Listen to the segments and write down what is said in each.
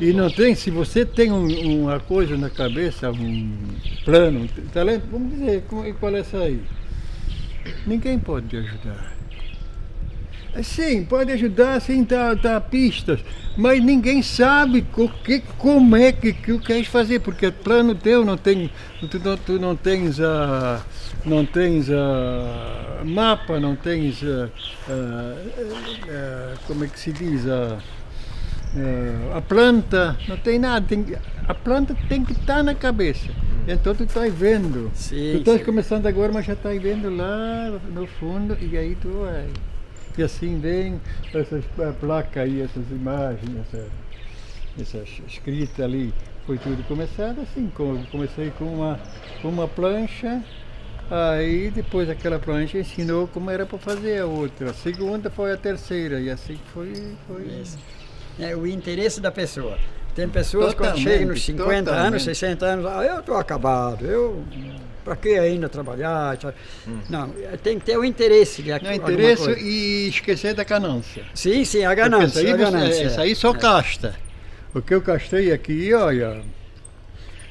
E não tem, se você tem uma coisa na cabeça, um plano, um talento, vamos dizer, qual é essa aí? Ninguém pode te ajudar. Sim, pode ajudar, sim, dar pistas, mas ninguém sabe como é que queres fazer, porque é plano teu, tu não tens mapa, não tens, como é que se diz, a planta, não tem nada, a planta tem que estar na cabeça. Então tu estás vendo, Sim, tu estás sim. começando agora, mas já estás vendo lá no fundo e aí tu vai. E assim vem essas placas aí, essas imagens, essa escrita ali. Foi tudo começado assim, comecei com uma plancha, aí depois aquela plancha ensinou como era para fazer a outra. A segunda foi a terceira, e assim foi. Isso. É o interesse da pessoa. Tem pessoas quando Totalmente, chegam nos 50 totalmente. anos, 60 anos, eu estou acabado, para que ainda trabalhar? Não, tem que ter o interesse de Não, alguma interesse coisa. e esquecer da ganância. Sim, sim, a Porque ganância, a ganância. essa aí só casta. O que eu castei aqui, olha,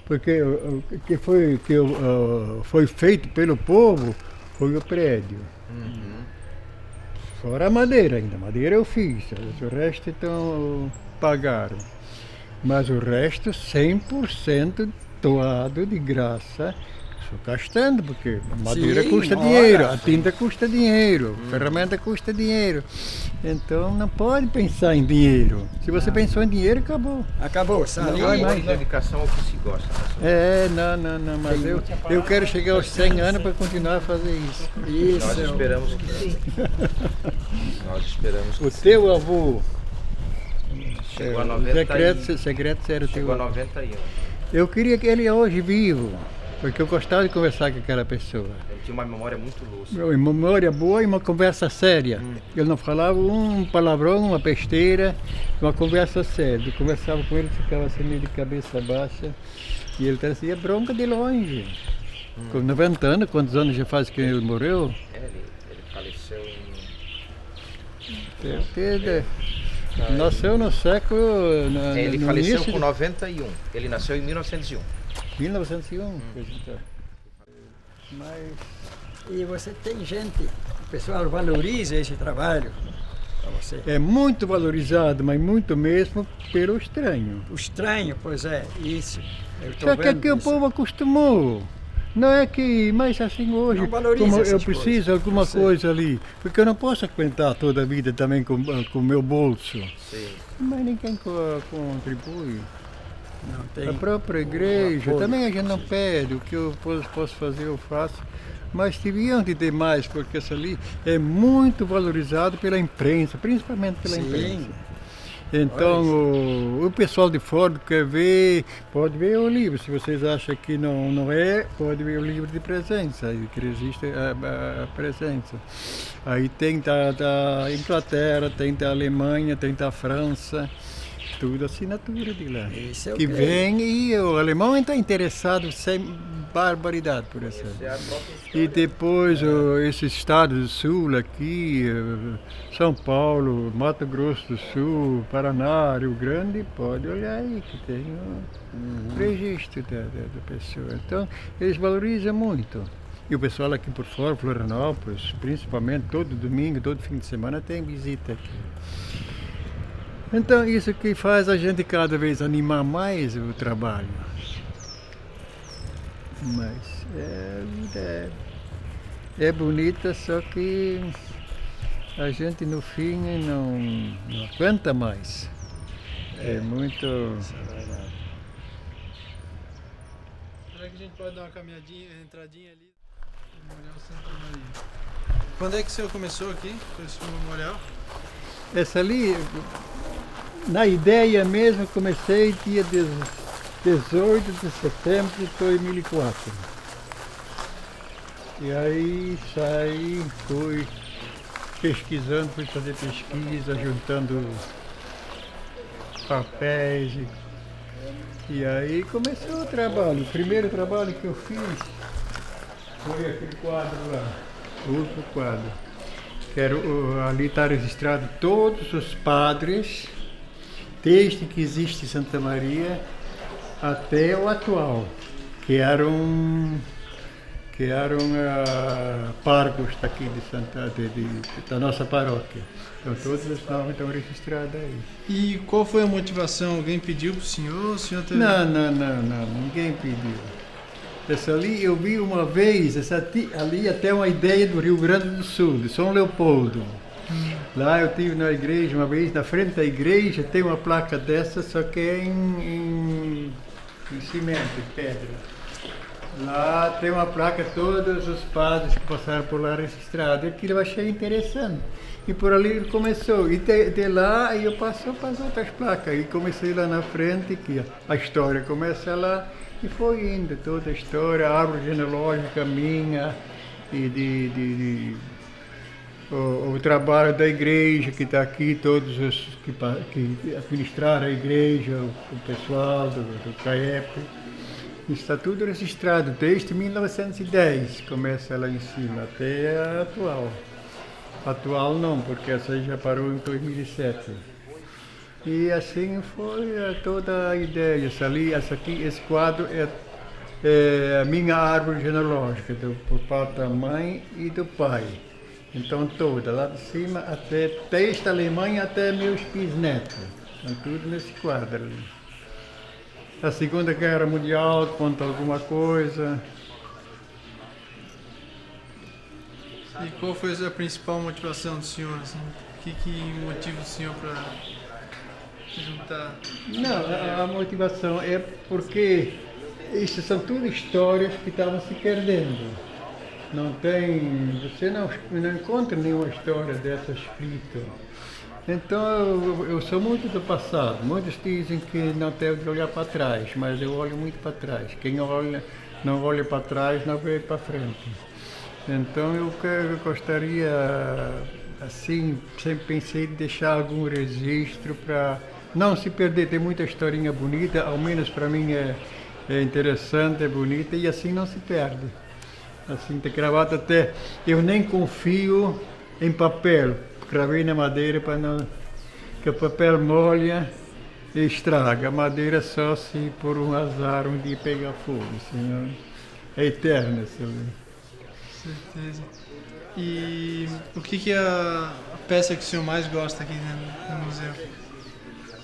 porque o que foi feito pelo povo foi o prédio. Fora a madeira ainda. A madeira eu fiz, o resto então pagaram. Mas o resto 100% doado de graça. Estou gastando, porque a madeira Sim, custa ora. dinheiro, a tinta custa dinheiro, a ferramenta custa dinheiro. Então não pode pensar em dinheiro. Se você pensou em dinheiro, acabou. Acabou, sabe? Não vai E mais. dedicação ao que se gosta. Não, mas eu quero chegar aos 100 anos para continuar a fazer isso. Nós Isso. esperamos que sim. Nós esperamos que O sim. teu avô, Chegou a 90 secreto era o Chegou a teu avô. 91. Eu queria que ele hoje vivo, porque eu gostava de conversar com aquela pessoa. Ele tinha uma memória muito lúcida. Uma memória boa e uma conversa séria. Ele não falava um palavrão, uma besteira, uma conversa séria. Eu conversava com ele, ficava assim meio de cabeça baixa, e ele trazia bronca de longe. Com 90 anos, quantos anos já faz que ele morreu? Ele faleceu em... Nasceu no século. Ele no faleceu início com de 91. Ele nasceu em 1901. 1901. Pois então. Mas E você tem gente, o pessoal valoriza esse trabalho para você. é muito valorizado, mas muito mesmo pelo estranho. O estranho, pois é, isso. Eu tô Só que vendo aqui o isso. povo acostumou. Não é que, mas assim hoje, Não valoriza como eu essas preciso coisas. de alguma Eu sei. coisa ali, porque eu não posso aguentar toda a vida também com o meu bolso. Sim. Mas ninguém contribui. Não tem. A própria igreja, apoio. também a gente não pede, o que eu posso fazer eu faço. Mas deviam de ter mais, porque isso ali é muito valorizado pela imprensa, principalmente pela Sim. imprensa. Então o pessoal de fora quer ver, pode ver o livro. Se vocês acham que não é, pode ver o livro de presença, aí que existe a presença. Aí tem da Inglaterra, tem da Alemanha, tem da França, tudo assinatura de lá. Isso eu Que creio. vem e o alemão está interessado sem barbaridade por essa. Essa é a própria E história. depois esses estados do sul aqui, São Paulo, Mato Grosso do Sul, Paraná, Rio Grande, pode olhar aí que tem o registro da pessoa. Então eles valorizam muito. E o pessoal aqui por fora, Florianópolis, principalmente todo domingo, todo fim de semana tem visita aqui. Então isso que faz a gente cada vez animar mais o trabalho. Mas a vida é bonita, só que a gente no fim não aguenta mais. É muito. Será que a gente pode dar uma caminhadinha, entradinha ali no Memorial Santa Maria? Quando é que o senhor começou aqui com esse memorial? Essa ali, na ideia mesmo, comecei dia 18 de setembro de 2004. E aí saí, fui pesquisando, fui fazer pesquisa, juntando papéis. E aí começou o trabalho. O primeiro trabalho que eu fiz foi aquele quadro lá, o último quadro. Ali está registrado todos os padres desde que existe Santa Maria até o atual, que eram parcos daqui da nossa paróquia. Então todos os nomes estão registrados aí. E qual foi a motivação? Alguém pediu para o senhor teve... Não, ninguém pediu. Essa ali eu vi uma vez, ali até uma ideia do Rio Grande do Sul, de São Leopoldo. Lá eu estive na igreja uma vez, na frente da igreja tem uma placa dessa, só que é em cimento, em pedra. Lá tem uma placa, todos os padres que passaram por lá registrados. Aquilo eu achei interessante. E por ali ele começou. E de lá eu passou para as outras placas. E comecei lá na frente, que a história começa lá. E foi indo, toda a história, a árvore genealógica minha, e o trabalho da igreja que está aqui, todos os que administraram a igreja, o pessoal do CAEP. Está tudo registrado desde 1910, começa lá em cima, até a atual. Atual não, porque essa aí já parou em 2007. E assim foi toda a ideia. Esse quadro é a minha árvore genealógica, por parte da mãe e do pai. Então toda, lá de cima, até desde a Alemanha até meus bisnetos. Estão tudo nesse quadro ali. A Segunda Guerra Mundial conta alguma coisa. E qual foi a principal motivação do senhor? Assim? O que motiva o senhor para juntar? Não, a motivação é porque isso são tudo histórias que estavam se perdendo. Você não encontra nenhuma história dessa escrita. Então eu sou muito do passado. Muitos dizem que não tem que olhar para trás, mas eu olho muito para trás. Quem não olha para trás não vê para frente. Então eu gostaria, assim, sempre pensei em deixar algum registro para não se perder. Tem muita historinha bonita, ao menos para mim é interessante, é bonita, e assim não se perde. Assim, ter gravado até, eu nem confio em papel. Gravei na madeira para não... que o papel molha e estraga. A madeira só se por um azar um dia pegar fogo, senão é eterna essa ali. Certeza. E o que é a peça que o senhor mais gosta aqui no museu?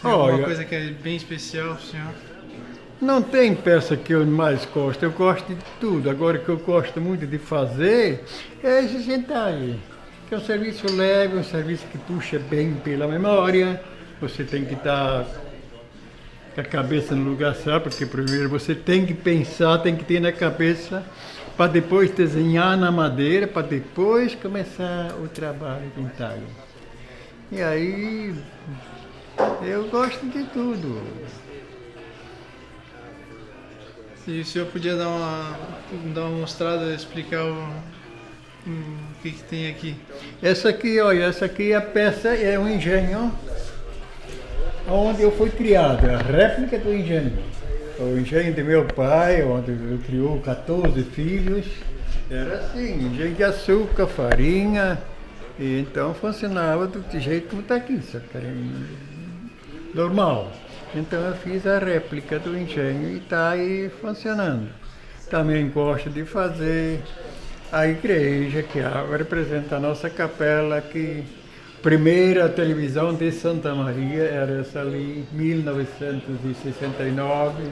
Tem alguma coisa que é bem especial para o senhor? Não tem peça que eu mais gosto, eu gosto de tudo. Agora, o que eu gosto muito de fazer é esse sentar aí. Que é um serviço leve, um serviço que puxa bem pela memória. Você tem que estar com a cabeça no lugar certo, porque primeiro você tem que pensar, tem que ter na cabeça, para depois desenhar na madeira, para depois começar o trabalho de entalho. E aí, eu gosto de tudo. E o senhor podia dar uma mostrada, explicar o que tem aqui? Essa aqui, olha, essa aqui a peça é um engenho onde eu fui criado, a réplica do engenho. O engenho de meu pai, onde ele criou 14 filhos, era assim, engenho de açúcar, farinha, e então funcionava do jeito como está aqui, só que era normal. Então eu fiz a réplica do engenho e está aí funcionando. Também gosto de fazer a igreja, que representa a nossa capela, que primeira televisão de Santa Maria era essa ali, 1969.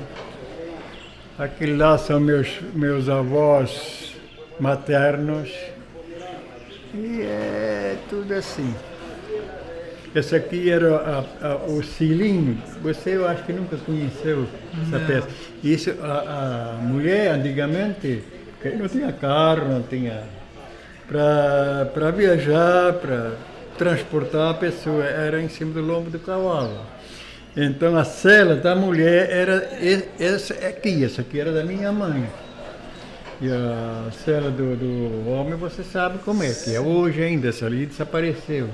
Aquele lá são meus avós maternos. E é tudo assim. Essa aqui era o cilinho. Você, eu acho que nunca conheceu essa peça. Isso, a mulher, antigamente, não tinha carro, não tinha... Para viajar, para transportar a pessoa, era em cima do lombo do cavalo. Então a cela da mulher era essa aqui era da minha mãe. E a cela do homem, você sabe como é, que é hoje ainda, essa ali desapareceu.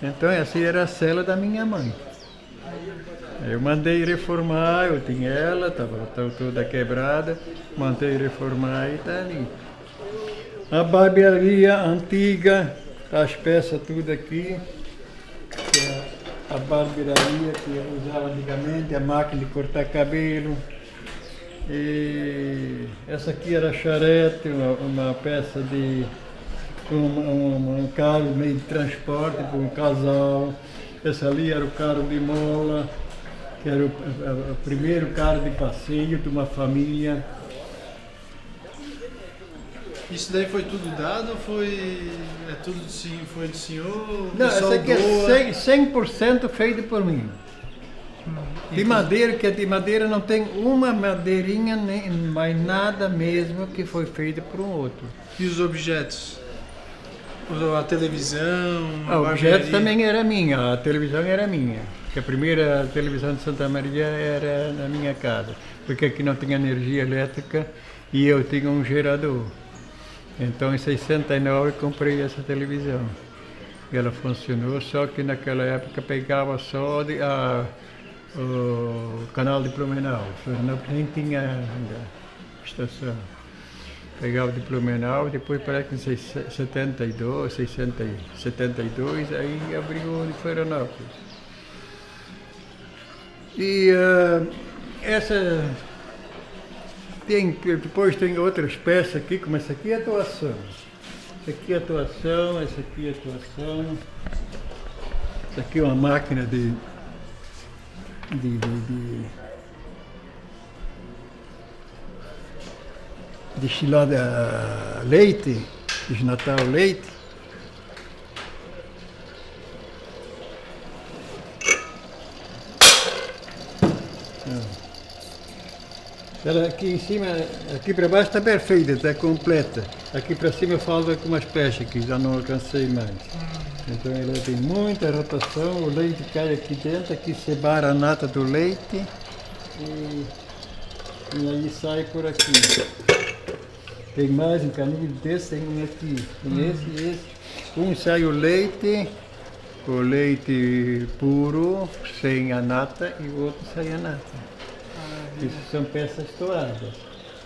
Então essa era a cela da minha mãe. Eu mandei reformar, eu tinha ela, estava toda quebrada, mandei reformar e está ali. A barbearia antiga, as peças tudo aqui. a barbearia que eu usava antigamente, a máquina de cortar cabelo. E essa aqui era a charrete, uma peça de um carro meio de transporte para um casal. Esse ali era o carro de mola, que era o primeiro carro de passeio de uma família. Isso daí foi tudo dado ou foi foi do senhor? O Não, pessoal essa aqui doa? é 100% feito por mim. De madeira, que de madeira não tem uma madeirinha, nem mais nada mesmo que foi feito por um outro. E os objetos? A televisão, a O objeto barbearia? também era minha, a televisão era minha. Que a primeira televisão de Santa Maria era na minha casa, porque aqui não tinha energia elétrica e eu tinha um gerador. Então em 69 comprei essa televisão. E ela funcionou, só que naquela época pegava só o canal de Blumenau, nem tinha ainda estação. Pegava de Blumenau, depois parece que em 72, 72, aí abriu de Florianópolis. E essa depois tem outras peças aqui, como essa aqui é atuação. Essa aqui é atuação, essa aqui é atuação. Essa aqui é uma máquina de destilar leite, desnatar o leite. Ela aqui em cima, aqui para baixo está perfeita, está completa. Aqui para cima falta algumas peças que já não alcancei mais. Então ela tem muita rotação, o leite cai aqui dentro, aqui separa a nata do leite e aí sai por aqui. Tem mais um caninho desse, tem um aqui, tem esse e esse. Um sai o leite puro, sem a nata, e o outro sai a nata. Isso são peças toadas.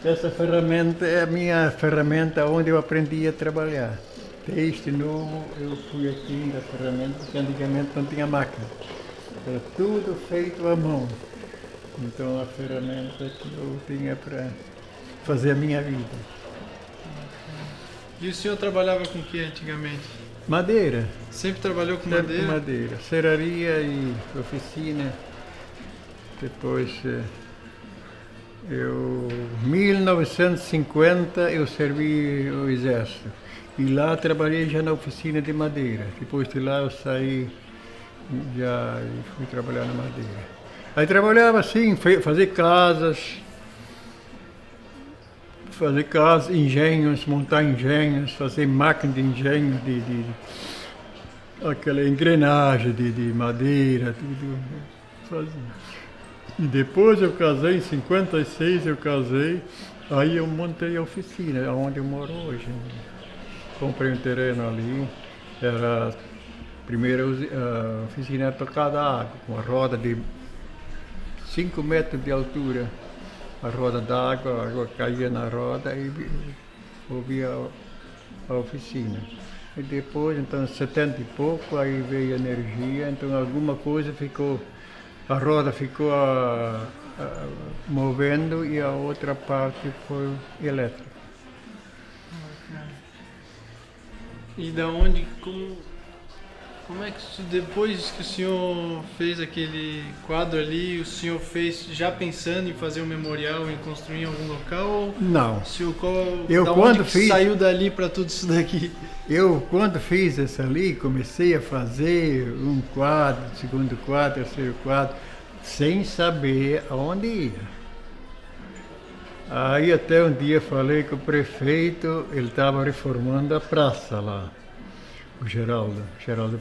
Essa ferramenta é a minha ferramenta onde eu aprendi a trabalhar. Desde novo eu fui aqui na ferramenta, porque antigamente não tinha máquina. Era tudo feito à mão. Então a ferramenta que eu tinha para fazer a minha vida. E o senhor trabalhava com o que antigamente? Madeira. Sempre trabalhou com Sempre madeira? madeira. Serraria e oficina. Depois, em 1950 eu servi o exército. E lá trabalhei já na oficina de madeira. Depois de lá eu saí já e fui trabalhar na madeira. Aí trabalhava assim, fazer casas, engenhos, montar engenhos, fazer máquina de engenho, aquela engrenagem de madeira, tudo fazia. E depois eu casei, em 56 eu casei, aí eu montei a oficina, onde eu moro hoje. Comprei um terreno ali, era a primeira oficina tocada a água, com a roda de 5 metros de altura. A roda d'água, a água caía na roda e ouvia a oficina. E depois, então, 70 e pouco, aí veio a energia, então alguma coisa ficou, a roda ficou movendo e a outra parte foi elétrica. E da onde, como é que depois que o senhor fez aquele quadro ali, o senhor fez já pensando em fazer um memorial, em construir em algum local? Ou Não. o senhor, Eu quando fiz, saiu dali para tudo isso daqui? eu quando fiz essa ali, comecei a fazer um quadro, segundo quadro, terceiro quadro, sem saber aonde ia. Aí até um dia falei com o prefeito, ele estava reformando a praça lá, o Geraldo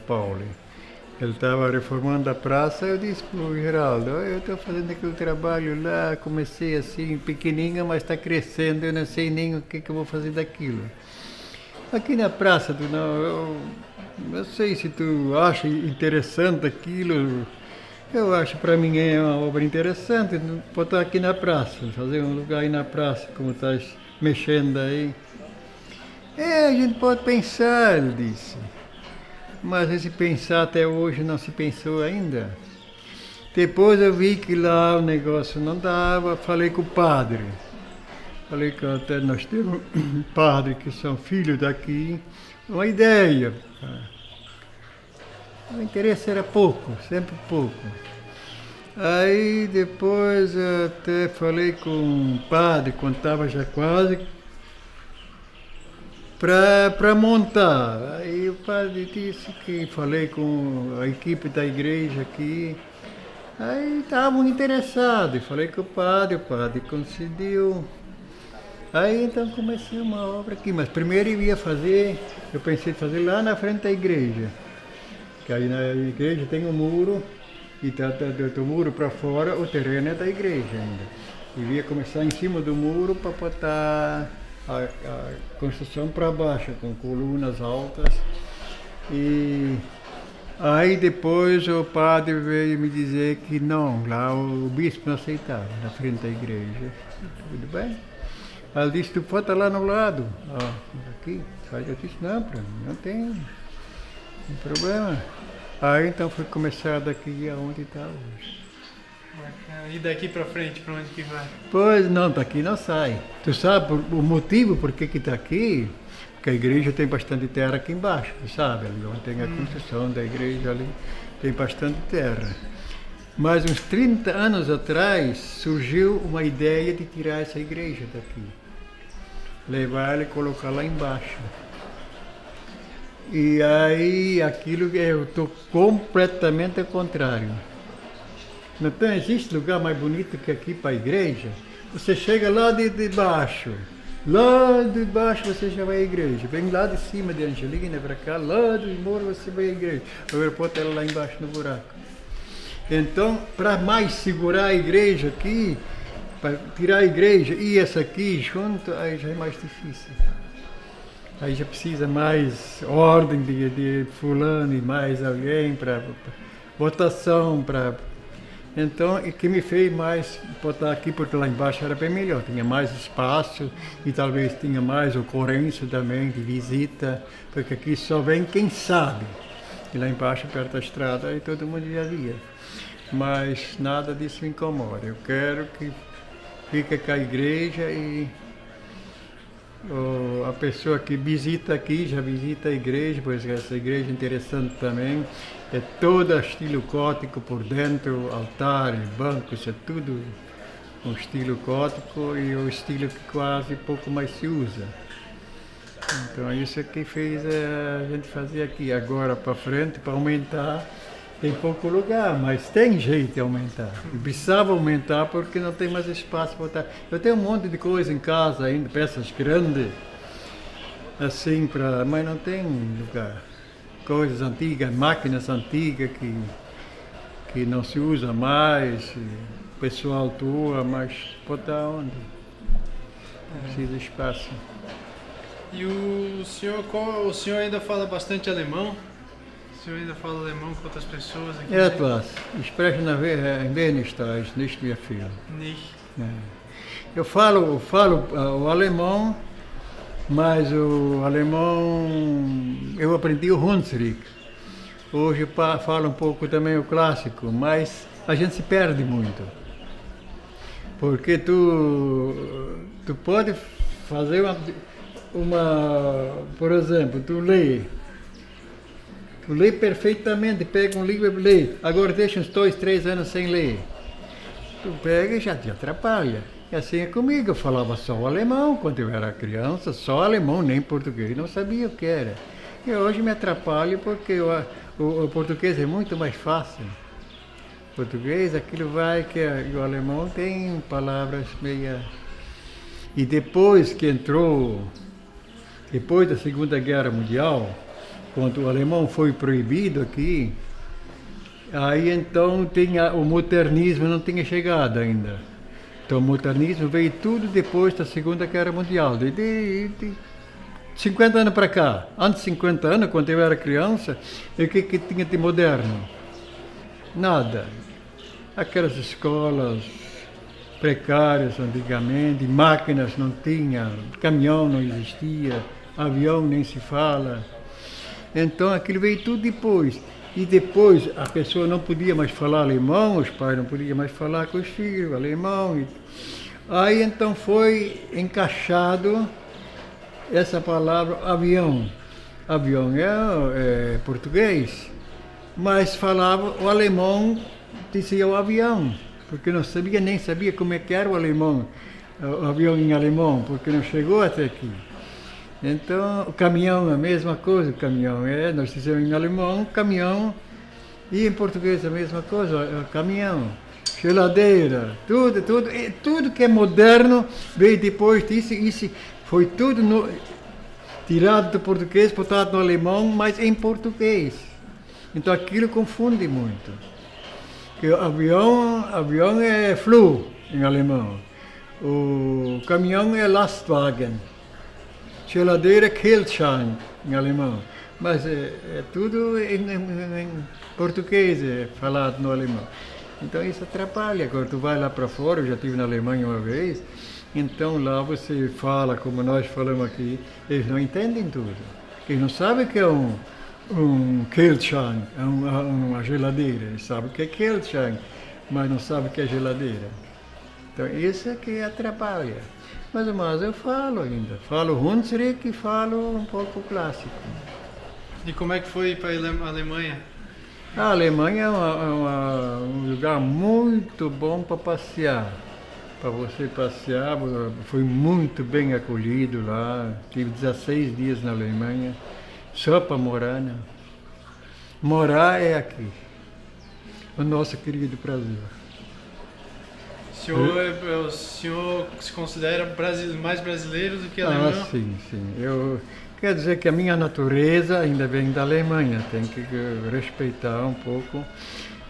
Pauli. Ele estava reformando a praça, eu disse para o Geraldo, eu estou fazendo aquele trabalho lá, comecei assim, pequenininho, mas está crescendo, eu não sei nem o que eu vou fazer daquilo. Aqui na praça, eu sei se tu acha interessante aquilo. Eu acho, para mim é uma obra interessante, botar aqui na praça, fazer um lugar aí na praça, como estás mexendo aí. A gente pode pensar, ele disse. mas se pensar até hoje não se pensou ainda. Depois eu vi que lá o negócio não dava, falei com o padre. Falei que até nós temos um padre que são filhos daqui, uma ideia. O interesse era pouco, sempre pouco. Aí depois eu até falei com o padre, quando estava já quase para montar. Aí o padre disse que falei com a equipe da igreja aqui. Aí estavam interessados, falei com o padre concedeu. Aí então comecei uma obra aqui, mas primeiro eu pensei em fazer lá na frente da igreja. Que aí na igreja tem um muro, e do muro para fora o terreno é da igreja ainda. Eu ia começar em cima do muro para botar a construção para baixo, com colunas altas. E aí depois o padre veio me dizer que não, lá o bispo não aceitava, na frente da igreja. Tudo bem? Aí ele disse, tu pode estar lá no lado. Aqui. Aí eu disse, não, para mim não tem problema. Aí então foi começar daqui aonde está hoje. E daqui para frente, para onde que vai? Pois não, daqui não sai. Tu sabe o motivo por que está aqui? Porque a igreja tem bastante terra aqui embaixo, tu sabe? Ali onde tem a construção da igreja ali, tem bastante terra. Mas uns 30 anos atrás surgiu uma ideia de tirar essa igreja daqui. Levar ela e colocar lá embaixo. E aí aquilo eu estou completamente ao contrário. Então existe lugar mais bonito que aqui para a igreja? Você chega lá de baixo. Lá de baixo você já vai à igreja. Vem lá de cima de Angelina para cá, lá do morro você vai à igreja. O aeroporto é lá embaixo no buraco. Então, para mais segurar a igreja aqui, para tirar a igreja e essa aqui junto, aí já é mais difícil. Aí já precisa mais ordem de fulano e mais alguém para votação, para... Então, o que me fez mais botar aqui, porque lá embaixo era bem melhor, tinha mais espaço e talvez tinha mais ocorrência também de visita, porque aqui só vem quem sabe. E lá embaixo, perto da estrada, aí todo mundo já via. Mas nada disso me incomoda. Eu quero que fique com a igreja e a pessoa que visita aqui já visita a igreja, pois essa igreja é interessante também. É toda estilo gótico por dentro, altares, bancos, é tudo um estilo gótico e o estilo que quase pouco mais se usa. Então isso é que fez a gente fazer aqui. Agora para frente, para aumentar, tem pouco lugar, mas tem jeito de aumentar. Eu precisava aumentar porque não tem mais espaço para botar. Eu tenho um monte de coisa em casa ainda, peças grandes, assim, mas não tem lugar. Coisas antigas, máquinas antigas que não se usa mais, o pessoal tua, mas botar onde? Precisa de espaço. E o senhor ainda fala bastante alemão? O senhor ainda fala alemão com outras pessoas aqui? Etwas. Ich spreche ein wenig Deutsch, nicht mehr viel. Nicht. Eu falo o alemão, mas o alemão eu aprendi o Hunsrück. Hoje eu falo um pouco também o clássico, mas a gente se perde muito. Porque tu pode fazer por exemplo, tu lê perfeitamente, pega um livro e lê. Agora deixa uns 2, 3 anos sem ler. Tu pega e já te atrapalha. E assim é comigo, eu falava só o alemão quando eu era criança, só alemão, nem português, não sabia o que era. E hoje me atrapalho porque o português é muito mais fácil. O português, aquilo vai que o alemão tem palavras meia... E depois que entrou, depois da Segunda Guerra Mundial, quando o alemão foi proibido aqui, aí então o modernismo não tinha chegado ainda. Então o modernismo veio tudo depois da Segunda Guerra Mundial, de 50 anos para cá. Antes de 50 anos, quando eu era criança, o que tinha de moderno? Nada. Aquelas escolas precárias antigamente, máquinas não tinha, caminhão não existia, avião nem se fala. Então aquilo veio tudo depois. E depois a pessoa não podia mais falar alemão, os pais não podiam mais falar com os filhos alemão. Aí então foi encaixado essa palavra avião. Avião é português, mas falava o alemão, dizia o avião, porque não sabia, nem sabia como é que era o alemão, o avião em alemão, porque não chegou até aqui. Então, o caminhão é a mesma coisa, o caminhão nós dizemos em alemão, caminhão, e em português a mesma coisa, caminhão, geladeira, tudo que é moderno veio depois disso, isso foi tudo tirado do português, botado no alemão, mas em português. Então aquilo confunde muito. Porque avião é Flug em alemão, o caminhão é Lastwagen. Geladeira Kühlschrank em alemão, mas é tudo em português, é falado no alemão. Então isso atrapalha. Quando tu vai lá para fora, eu já estive na Alemanha uma vez, então lá você fala como nós falamos aqui, eles não entendem tudo. Eles não sabem o que é um Kühlschrank, uma geladeira. Eles sabem o que é Kühlschrank, mas não sabem o que é geladeira. Então isso é que atrapalha. Mas eu falo ainda. Falo Hunsrück e falo um pouco clássico. E como é que foi para a Alemanha? A Alemanha é um lugar muito bom para passear. Para você passear, fui muito bem acolhido lá. Tive 16 dias na Alemanha, só para morar, né? Morar é aqui, o nosso querido Brasil. O senhor se considera mais brasileiro do que alemão? Ah, sim. Quer dizer que a minha natureza ainda vem da Alemanha, tem que respeitar um pouco.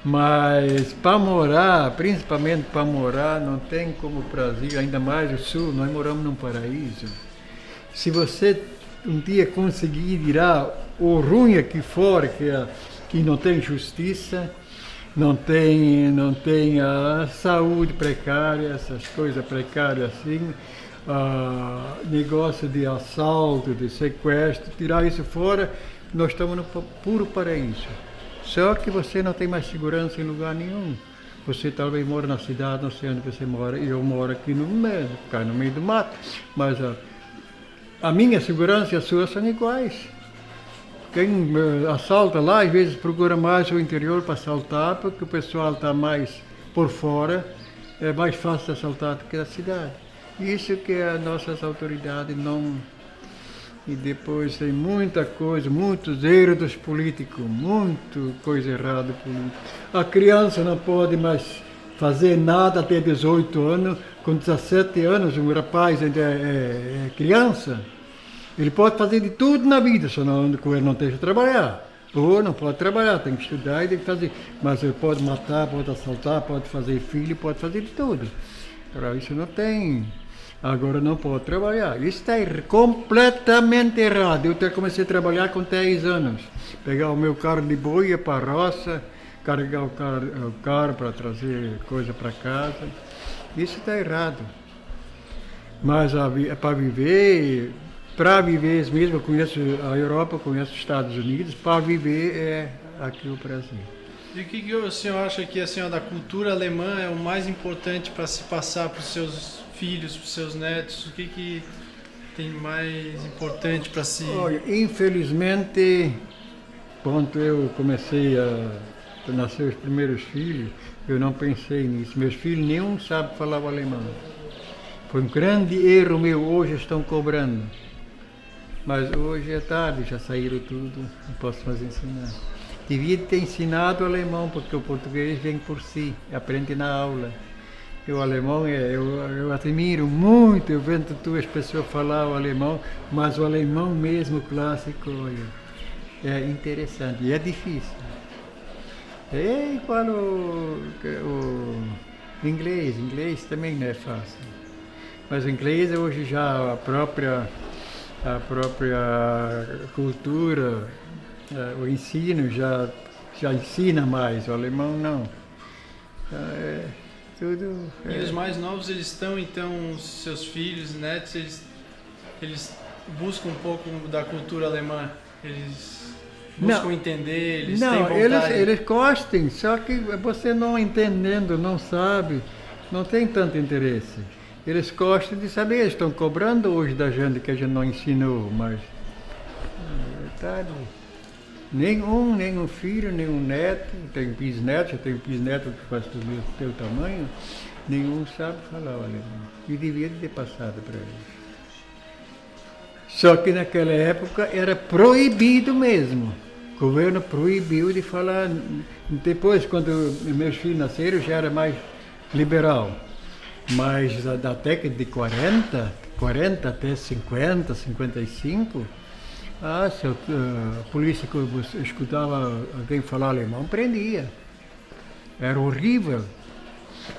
Mas para morar, principalmente para morar, não tem como o Brasil, ainda mais o Sul, nós moramos num paraíso. Se você um dia conseguir virar o ruim aqui fora, que não tem justiça, não tem a saúde precária, essas coisas precárias assim, negócio de assalto, de sequestro, tirar isso fora, nós estamos no puro paraíso. Só que você não tem mais segurança em lugar nenhum. Você talvez mora na cidade, não sei onde você mora, e eu moro aqui no meio do mato, mas a minha segurança e a sua são iguais. Quem assalta lá, às vezes procura mais o interior para assaltar, porque o pessoal está mais por fora, é mais fácil de assaltar do que a cidade. Isso que as nossas autoridades não... E depois tem muita coisa, muitos erros dos políticos, muita coisa errada política. A criança não pode mais fazer nada até 18 anos, com 17 anos, um rapaz ainda é criança. Ele pode fazer de tudo na vida, só não ele não deixa trabalhar. Ou não pode trabalhar, tem que estudar e tem que fazer. Mas ele pode matar, pode assaltar, pode fazer filho, pode fazer de tudo. Agora isso não tem. Agora não pode trabalhar. Isso está completamente errado. Eu comecei a trabalhar com 10 anos. Pegar o meu carro de boi, ir para a roça, carregar o carro para trazer coisa para casa. Isso está errado. Mas para viver mesmo, eu conheço a Europa, conheço os Estados Unidos, para viver é aqui o Brasil. E o que o senhor acha que da cultura alemã é o mais importante para se passar para os seus filhos, para os seus netos? O que tem mais importante para si? Olha, infelizmente, quando eu comecei a nascer os primeiros filhos, eu não pensei nisso. Meus filhos nenhum sabe falar o alemão. Foi um grande erro meu, hoje estão cobrando. Mas hoje é tarde, já saíram tudo, não posso mais ensinar. Devia ter ensinado o alemão, porque o português vem por si, aprende na aula. E o alemão, eu admiro muito, eu vendo as pessoas falar o alemão, mas o alemão mesmo clássico, olha, é interessante e é difícil. É igual o inglês também não é fácil. Mas o inglês hoje já a própria cultura, o ensino já ensina mais, o alemão não. Tudo. E os mais novos, eles estão, então, seus filhos, netos, eles buscam um pouco da cultura alemã. Eles buscam entender, eles têm Não, vontade? eles gostam, só que você não entendendo, não sabe, não tem tanto interesse. Eles gostam de saber, eles estão cobrando hoje da gente que a gente não ensinou, mas tarde. Nenhum filho, nenhum neto, tem bisneto, já tem bisneto que faz do teu tamanho, nenhum sabe falar alemão. E devia ter passado para eles. Só que naquela época era proibido mesmo. O governo proibiu de falar. Depois, quando meus filhos nasceram, já era mais liberal. Mas da década de 40 até 50, 55, se a polícia escutava alguém falar alemão, prendia. Era horrível.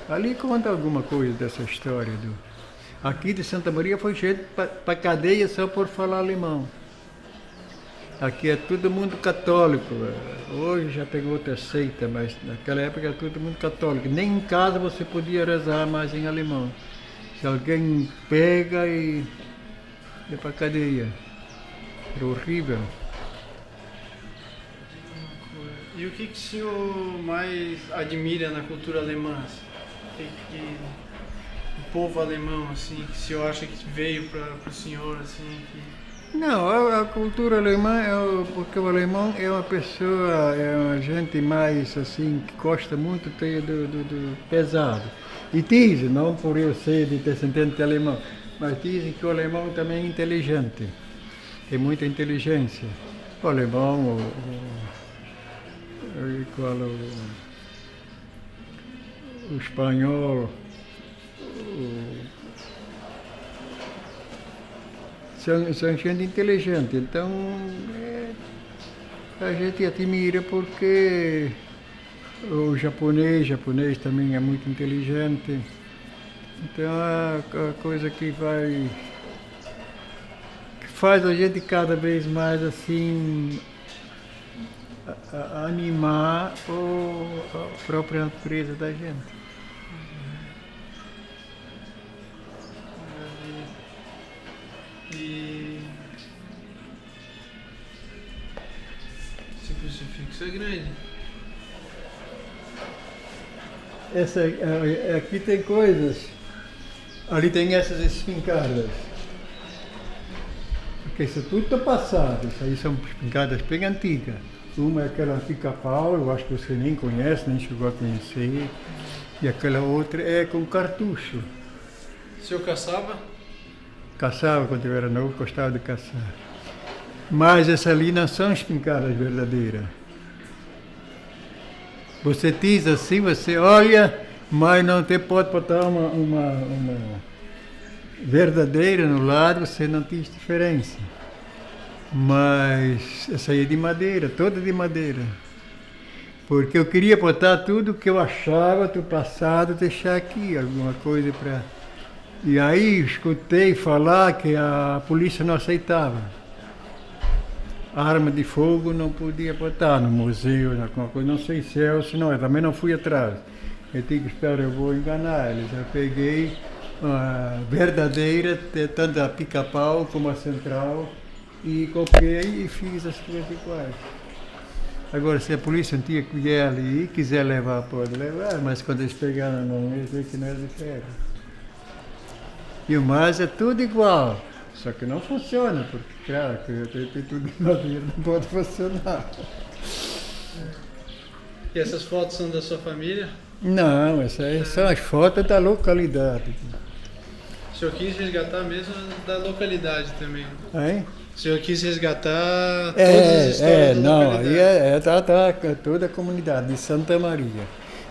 Ali conta alguma coisa dessa história. Aqui de Santa Maria foi gente para cadeia só por falar alemão. Aqui é todo mundo católico. Hoje já tem outra seita, mas naquela época era todo mundo católico. Nem em casa você podia rezar mais em alemão. Se alguém pega e é para cadeia. Era horrível. E o que o senhor mais admira na cultura alemã? O povo alemão, assim, que o senhor acha que veio para o senhor, assim, que... Não, a cultura alemã, porque o alemão é uma pessoa, é uma gente mais assim, que gosta muito do pesado. E dizem, não por eu ser de descendente alemão, mas dizem que o alemão também é inteligente, tem muita inteligência. O alemão, o espanhol, são gente inteligente, então a gente admira porque o japonês também é muito inteligente, então a coisa que faz a gente cada vez mais assim animar a própria natureza da gente. E esse crucifixo é grande. Aqui tem coisas, ali tem essas espingardas. Porque isso tudo está passado, isso aí são espingardas bem antigas. Uma é aquela pica-pau, eu acho que você nem conhece, nem chegou a conhecer. E aquela outra é com cartucho. O senhor caçava? Caçava quando eu era novo, gostava de caçar. Mas essas ali não são espingardas verdadeiras. Você diz assim, você olha, mas não te pode botar uma verdadeira no lado, você não diz diferença. Mas essa aí é de madeira, toda de madeira. Porque eu queria botar tudo que eu achava do passado, deixar aqui alguma coisa para... E aí escutei falar que a polícia não aceitava. Arma de fogo não podia botar no museu, alguma coisa, não sei se é ou se não é, também não fui atrás. Eu digo, espera, eu vou enganar eles. Eu peguei a verdadeira, tanto a pica-pau como a central, e copiei e fiz as coisas iguais. Agora, se a polícia não tinha colher ali e quiser levar, pode levar, mas quando eles pegaram na mão, eles veem que não é de ferro. E o mais é tudo igual, só que não funciona, porque, claro, que tem tudo de madeira, não pode funcionar. E essas fotos são da sua família? Não, essas aí são as fotos da localidade. O senhor quis resgatar mesmo da localidade também? Hein? O senhor quis resgatar todas as histórias da não, localidade? aí tá toda a comunidade de Santa Maria.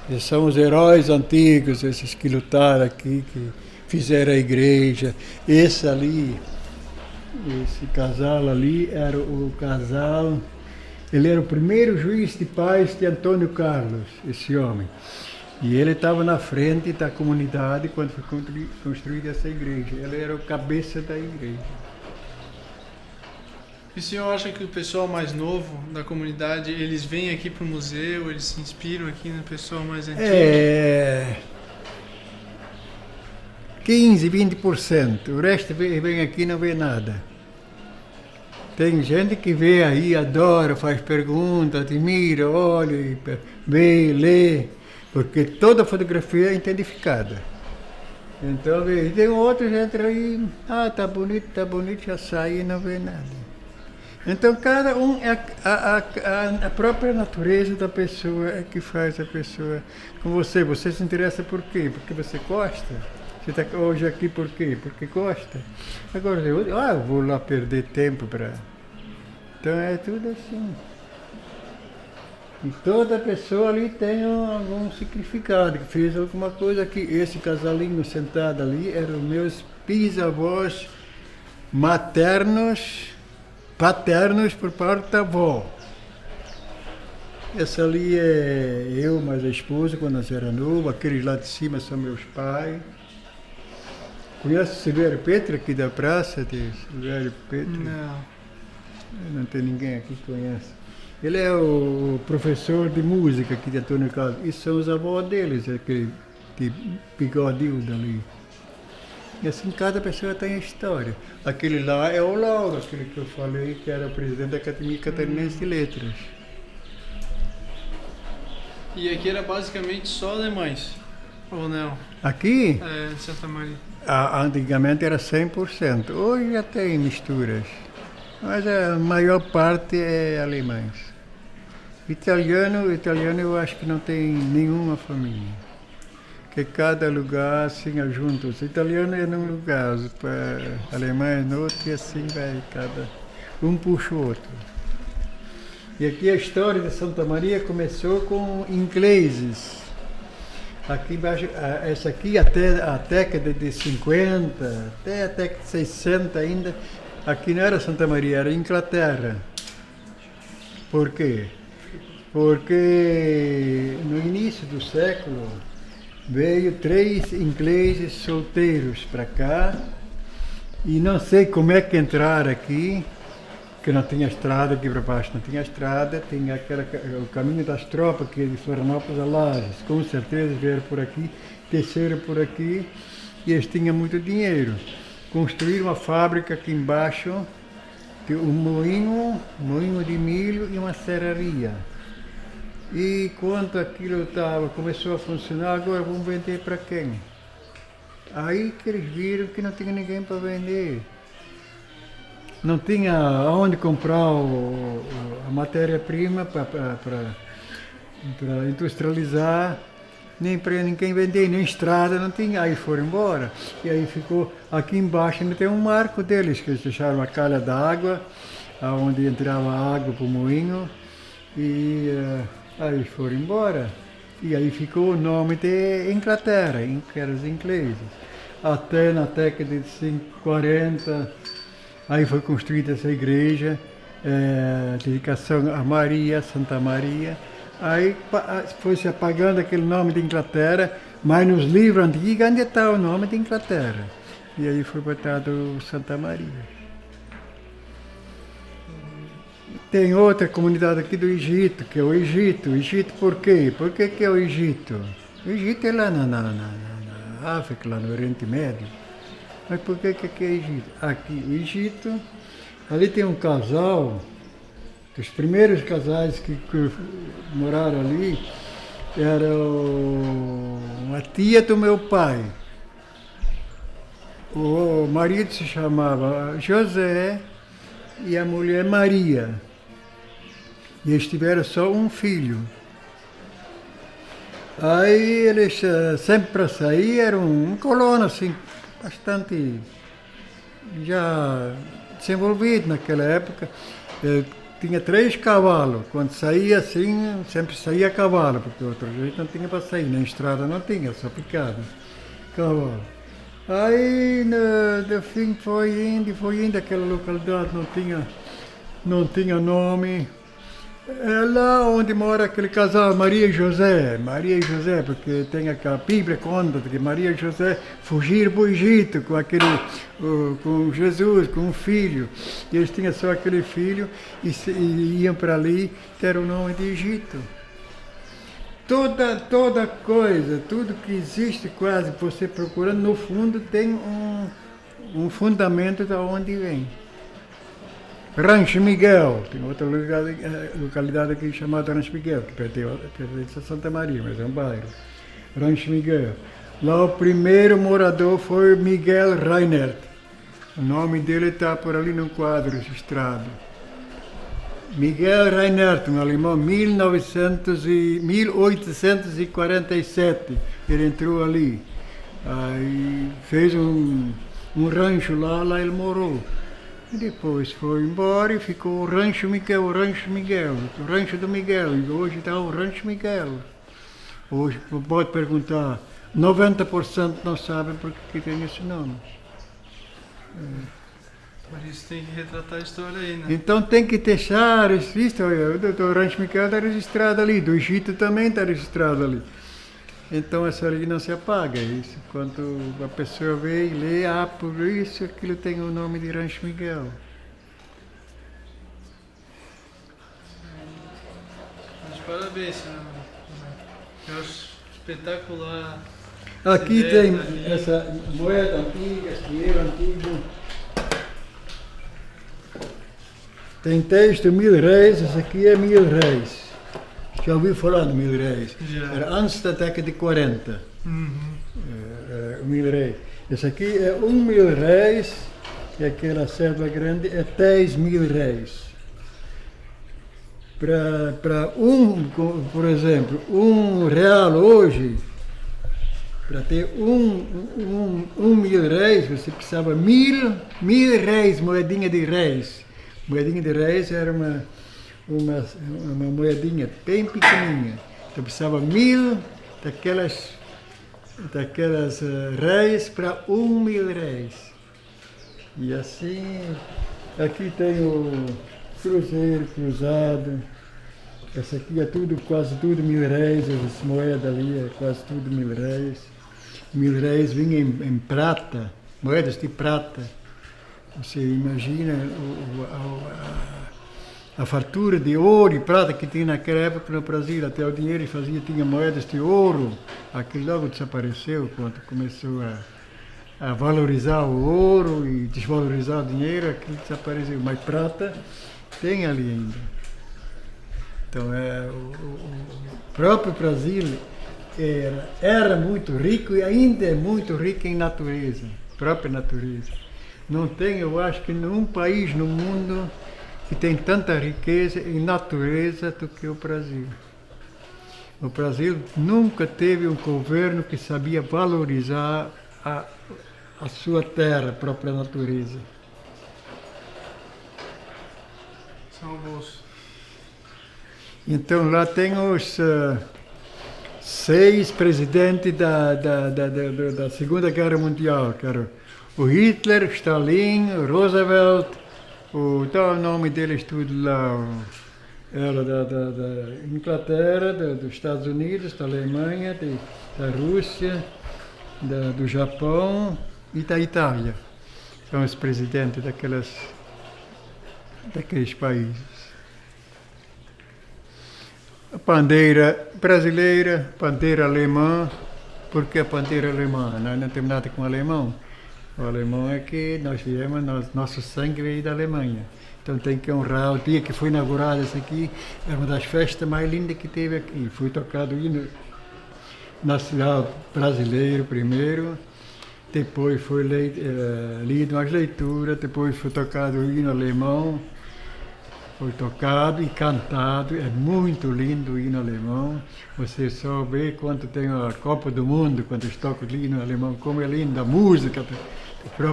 Eles são os heróis antigos, esses que lutaram aqui, que fizeram a igreja. Esse casal ali era o casal, ele era o primeiro juiz de paz de Antônio Carlos, esse homem. E ele estava na frente da comunidade quando foi construída essa igreja. Ele era o cabeça da igreja. E o senhor acha que o pessoal mais novo da comunidade, eles vêm aqui para o museu, eles se inspiram aqui no pessoal mais antigo? 15, 20%. O resto vem aqui e não vê nada. Tem gente que vê aí, adora, faz pergunta, admira, olha, vê, lê, porque toda fotografia é identificada. Então, e tem outros que entram aí, tá bonito, já sai e não vê nada. Então, cada um, a própria natureza da pessoa é que faz a pessoa com você. Você se interessa por quê? Porque você gosta. Você está hoje aqui por quê? Porque gosta. Agora, eu vou lá perder tempo para... Então, é tudo assim. E toda pessoa ali tem algum significado, que fez alguma coisa aqui. Esse casalinho sentado ali eram meus bisavós paternos por parte da avó. Essa ali é eu, mais a esposa, quando nós era novo. Aqueles lá de cima são meus pais. Conhece o Silvério Petro aqui da praça? Silvério Petro? Não tem ninguém aqui que conhece. Ele é o professor de música aqui de Antônio Carlos. E são os avós deles, aquele bigodinho dali. E assim cada pessoa tem a história. Aquele lá é o Lauro, aquele que eu falei que era o presidente da Academia Catarinense de Letras. E aqui era basicamente só alemães, ou não? Aqui, Em Santa Maria. antigamente era 100%. Hoje já tem misturas. Mas a maior parte é alemães. Italiano eu acho que não tem nenhuma família. Que cada lugar assim junto. Os italianos é num lugar, os alemães no outro, e assim vai, cada um puxa o outro. E aqui a história de Santa Maria começou com ingleses. Aqui embaixo, essa aqui até a década de 50, até a década de 60 ainda, aqui não era Santa Maria, era Inglaterra. Por quê? Porque no início do século veio 3 ingleses solteiros para cá e não sei como é que entraram aqui, que não tinha estrada aqui para baixo, não tinha estrada, tinha o caminho das tropas que é de Florianópolis a Lages, com certeza vieram por aqui, desceram por aqui e eles tinham muito dinheiro. Construíram uma fábrica aqui embaixo, um moinho de milho e uma serraria. E quando aquilo começou a funcionar, agora vamos vender para quem? Aí que eles viram que não tinha ninguém para vender. Não tinha onde comprar a matéria-prima para industrializar, nem para ninguém vender, nem estrada não tinha. Aí foram embora. E aí ficou, aqui embaixo ainda tem um marco deles, que eles deixaram a calha d'água, onde entrava água para o moinho, e aí foram embora. E aí ficou o nome de Inglaterra, que eram os ingleses. Até na década de 40, aí foi construída essa igreja, dedicação a Maria, Santa Maria. Aí foi se apagando aquele nome de Inglaterra, mas nos livros antigos ainda está o nome de Inglaterra. E aí foi botado Santa Maria. Tem outra comunidade aqui do Egito, que é o Egito. O Egito por quê? Por que é o Egito? O Egito é lá na África, lá no Oriente Médio. Mas por que é Egito? Aqui, o Egito, ali tem um casal, os primeiros casais que moraram ali, era uma tia do meu pai. O marido se chamava José e a mulher Maria. E eles tiveram só um filho. Aí eles sempre para sair eram um colono assim, bastante já desenvolvido naquela época. Tinha 3 cavalos. Quando saía assim, sempre saía a cavalo, porque outro jeito não tinha para sair, nem estrada não tinha, só picado. Cavalo. Aí no fim foi indo, aquela localidade não tinha nome. É lá onde mora aquele casal, Maria e José, porque tem aquela Bíblia conta que Maria e José fugiram para o Egito com Jesus, com um filho. E eles tinham só aquele filho e iam para ali, que era o nome de Egito. Toda coisa, tudo que existe quase, você procurando, no fundo tem um fundamento de onde vem. Rancho Miguel, tem outra localidade aqui chamada Rancho Miguel, que pertence a Santa Maria, mas é um bairro. Rancho Miguel. Lá o primeiro morador foi Miguel Reinert. O nome dele está por ali no quadro registrado. Miguel Reinert, um alemão, 1847, ele entrou ali. Aí fez um rancho lá ele morou. E depois foi embora e ficou o Rancho Miguel, o Rancho do Miguel. E hoje está o Rancho Miguel. Hoje pode perguntar, 90% não sabem por que tem esse nome. Por isso tem que retratar a história aí, né? Então tem que deixar registro. O Rancho Miguel está registrado ali, do Egito também está registrado ali. Então essa ali não se apaga. Isso, quando a pessoa vê e lê, por isso aquilo tem o nome de Rancho Miguel. Mas parabéns, senhor. Eu acho espetacular. Aqui Essa tem ideia, essa moeda antiga, esse dinheiro antigo. Tem texto 1000 réis, esse aqui é 1000 réis. Já ouviu falar de 1000 réis? Já. Era antes da década de 40. Uhum. 1000 réis. Esse aqui é 1000 réis, e aquela cédula grande é 10.000 réis. Para por exemplo, R$1 hoje, para ter 1.000 réis, você precisava 1.000 réis, moedinha de réis. Moedinha de réis era uma moedinha bem pequenininha. Então precisava 1000 daquelas réis para 1.000 réis. E assim, aqui tem o cruzeiro, cruzado. Essa aqui é quase tudo 1000 réis, essa moeda ali é quase tudo 1000 réis. 1000 réis vinha em prata, moedas de prata. Você imagina a fartura de ouro e prata que tinha naquela época no Brasil, até o dinheiro tinha moedas de ouro. Aquilo logo desapareceu quando começou a valorizar o ouro e desvalorizar o dinheiro, aquilo desapareceu. Mas prata tem ali ainda. Então o próprio Brasil era muito rico e ainda é muito rico em natureza, própria natureza. Não tem, eu acho que nenhum país no mundo que tem tanta riqueza em natureza do que o Brasil. O Brasil nunca teve um governo que sabia valorizar a sua terra, a própria natureza. São bolsos. Então lá tem os 6 presidentes da Segunda Guerra Mundial, que eram o Hitler, Stalin, Roosevelt, o nome deles tudo lá, era da Inglaterra, dos Estados Unidos, da Alemanha, da Rússia, do Japão e da Itália. São os presidentes daqueles países. A bandeira brasileira, bandeira alemã. Por que a bandeira alemã? Nós não temos nada com o alemão. O alemão é que nós viemos, nosso sangue veio da Alemanha. Então tem que honrar o dia que foi inaugurado isso aqui. É uma das festas mais lindas que teve aqui. Foi tocado o hino nacional brasileiro primeiro, depois foi lido as leituras, depois foi tocado o hino alemão. Foi tocado e cantado, é muito lindo o hino alemão. Você só vê quando tem a Copa do Mundo, quando eles tocam o hino alemão, como é linda a música.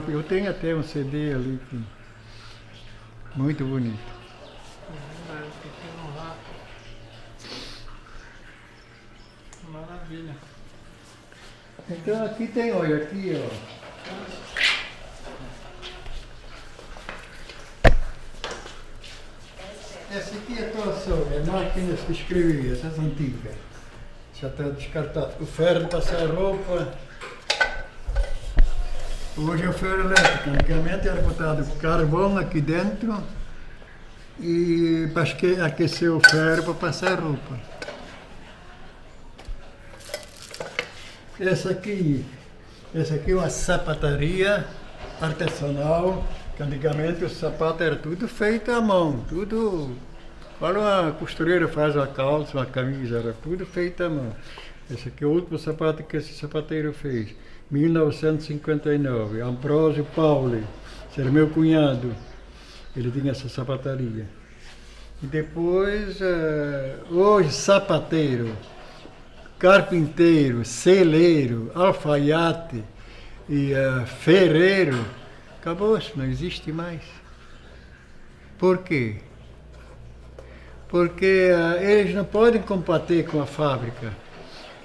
Eu tenho até um CD ali, muito bonito. Tem que honrar. Maravilha. Então aqui tem, olha, aqui ó. Essa aqui é máquinas que escrevia, essas antigas. Já está descartado. O ferro para passar roupa. Hoje é o ferro elétrico. Antigamente era botado carvão aqui dentro e para aquecer o ferro para passar roupa. Essa aqui é uma sapataria artesanal Que antigamente o sapato era tudo feito à mão, tudo. Olha, uma costureira faz uma calça, uma camisa, era tudo feito à mão. Esse aqui é o último sapato que esse sapateiro fez, 1959. Ambrósio Pauli, esse era meu cunhado, ele tinha essa sapataria. E depois, hoje, sapateiro, carpinteiro, celeiro, alfaiate e ferreiro, acabou, isso não existe mais. Por quê? Porque eles não podem combater com a fábrica.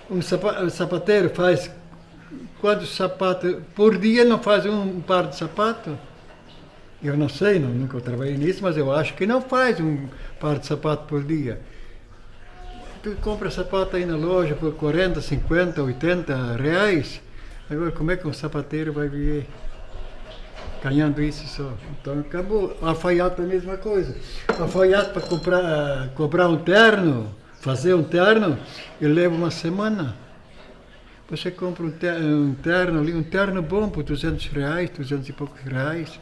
O sapateiro faz quantos sapatos por dia, não faz um par de sapato? Eu não sei, nunca trabalhei nisso, mas eu acho que não faz um par de sapato por dia. Tu compra sapato aí na loja por 40, 50, 80 reais. Agora, como é que um sapateiro vai viver ganhando isso só? Então, acabou. Alfaiate é a mesma coisa. Alfaiate para comprar um terno, fazer um terno, ele leva uma semana. Você compra um terno ali, um terno bom por 200 reais, 200 e poucos reais.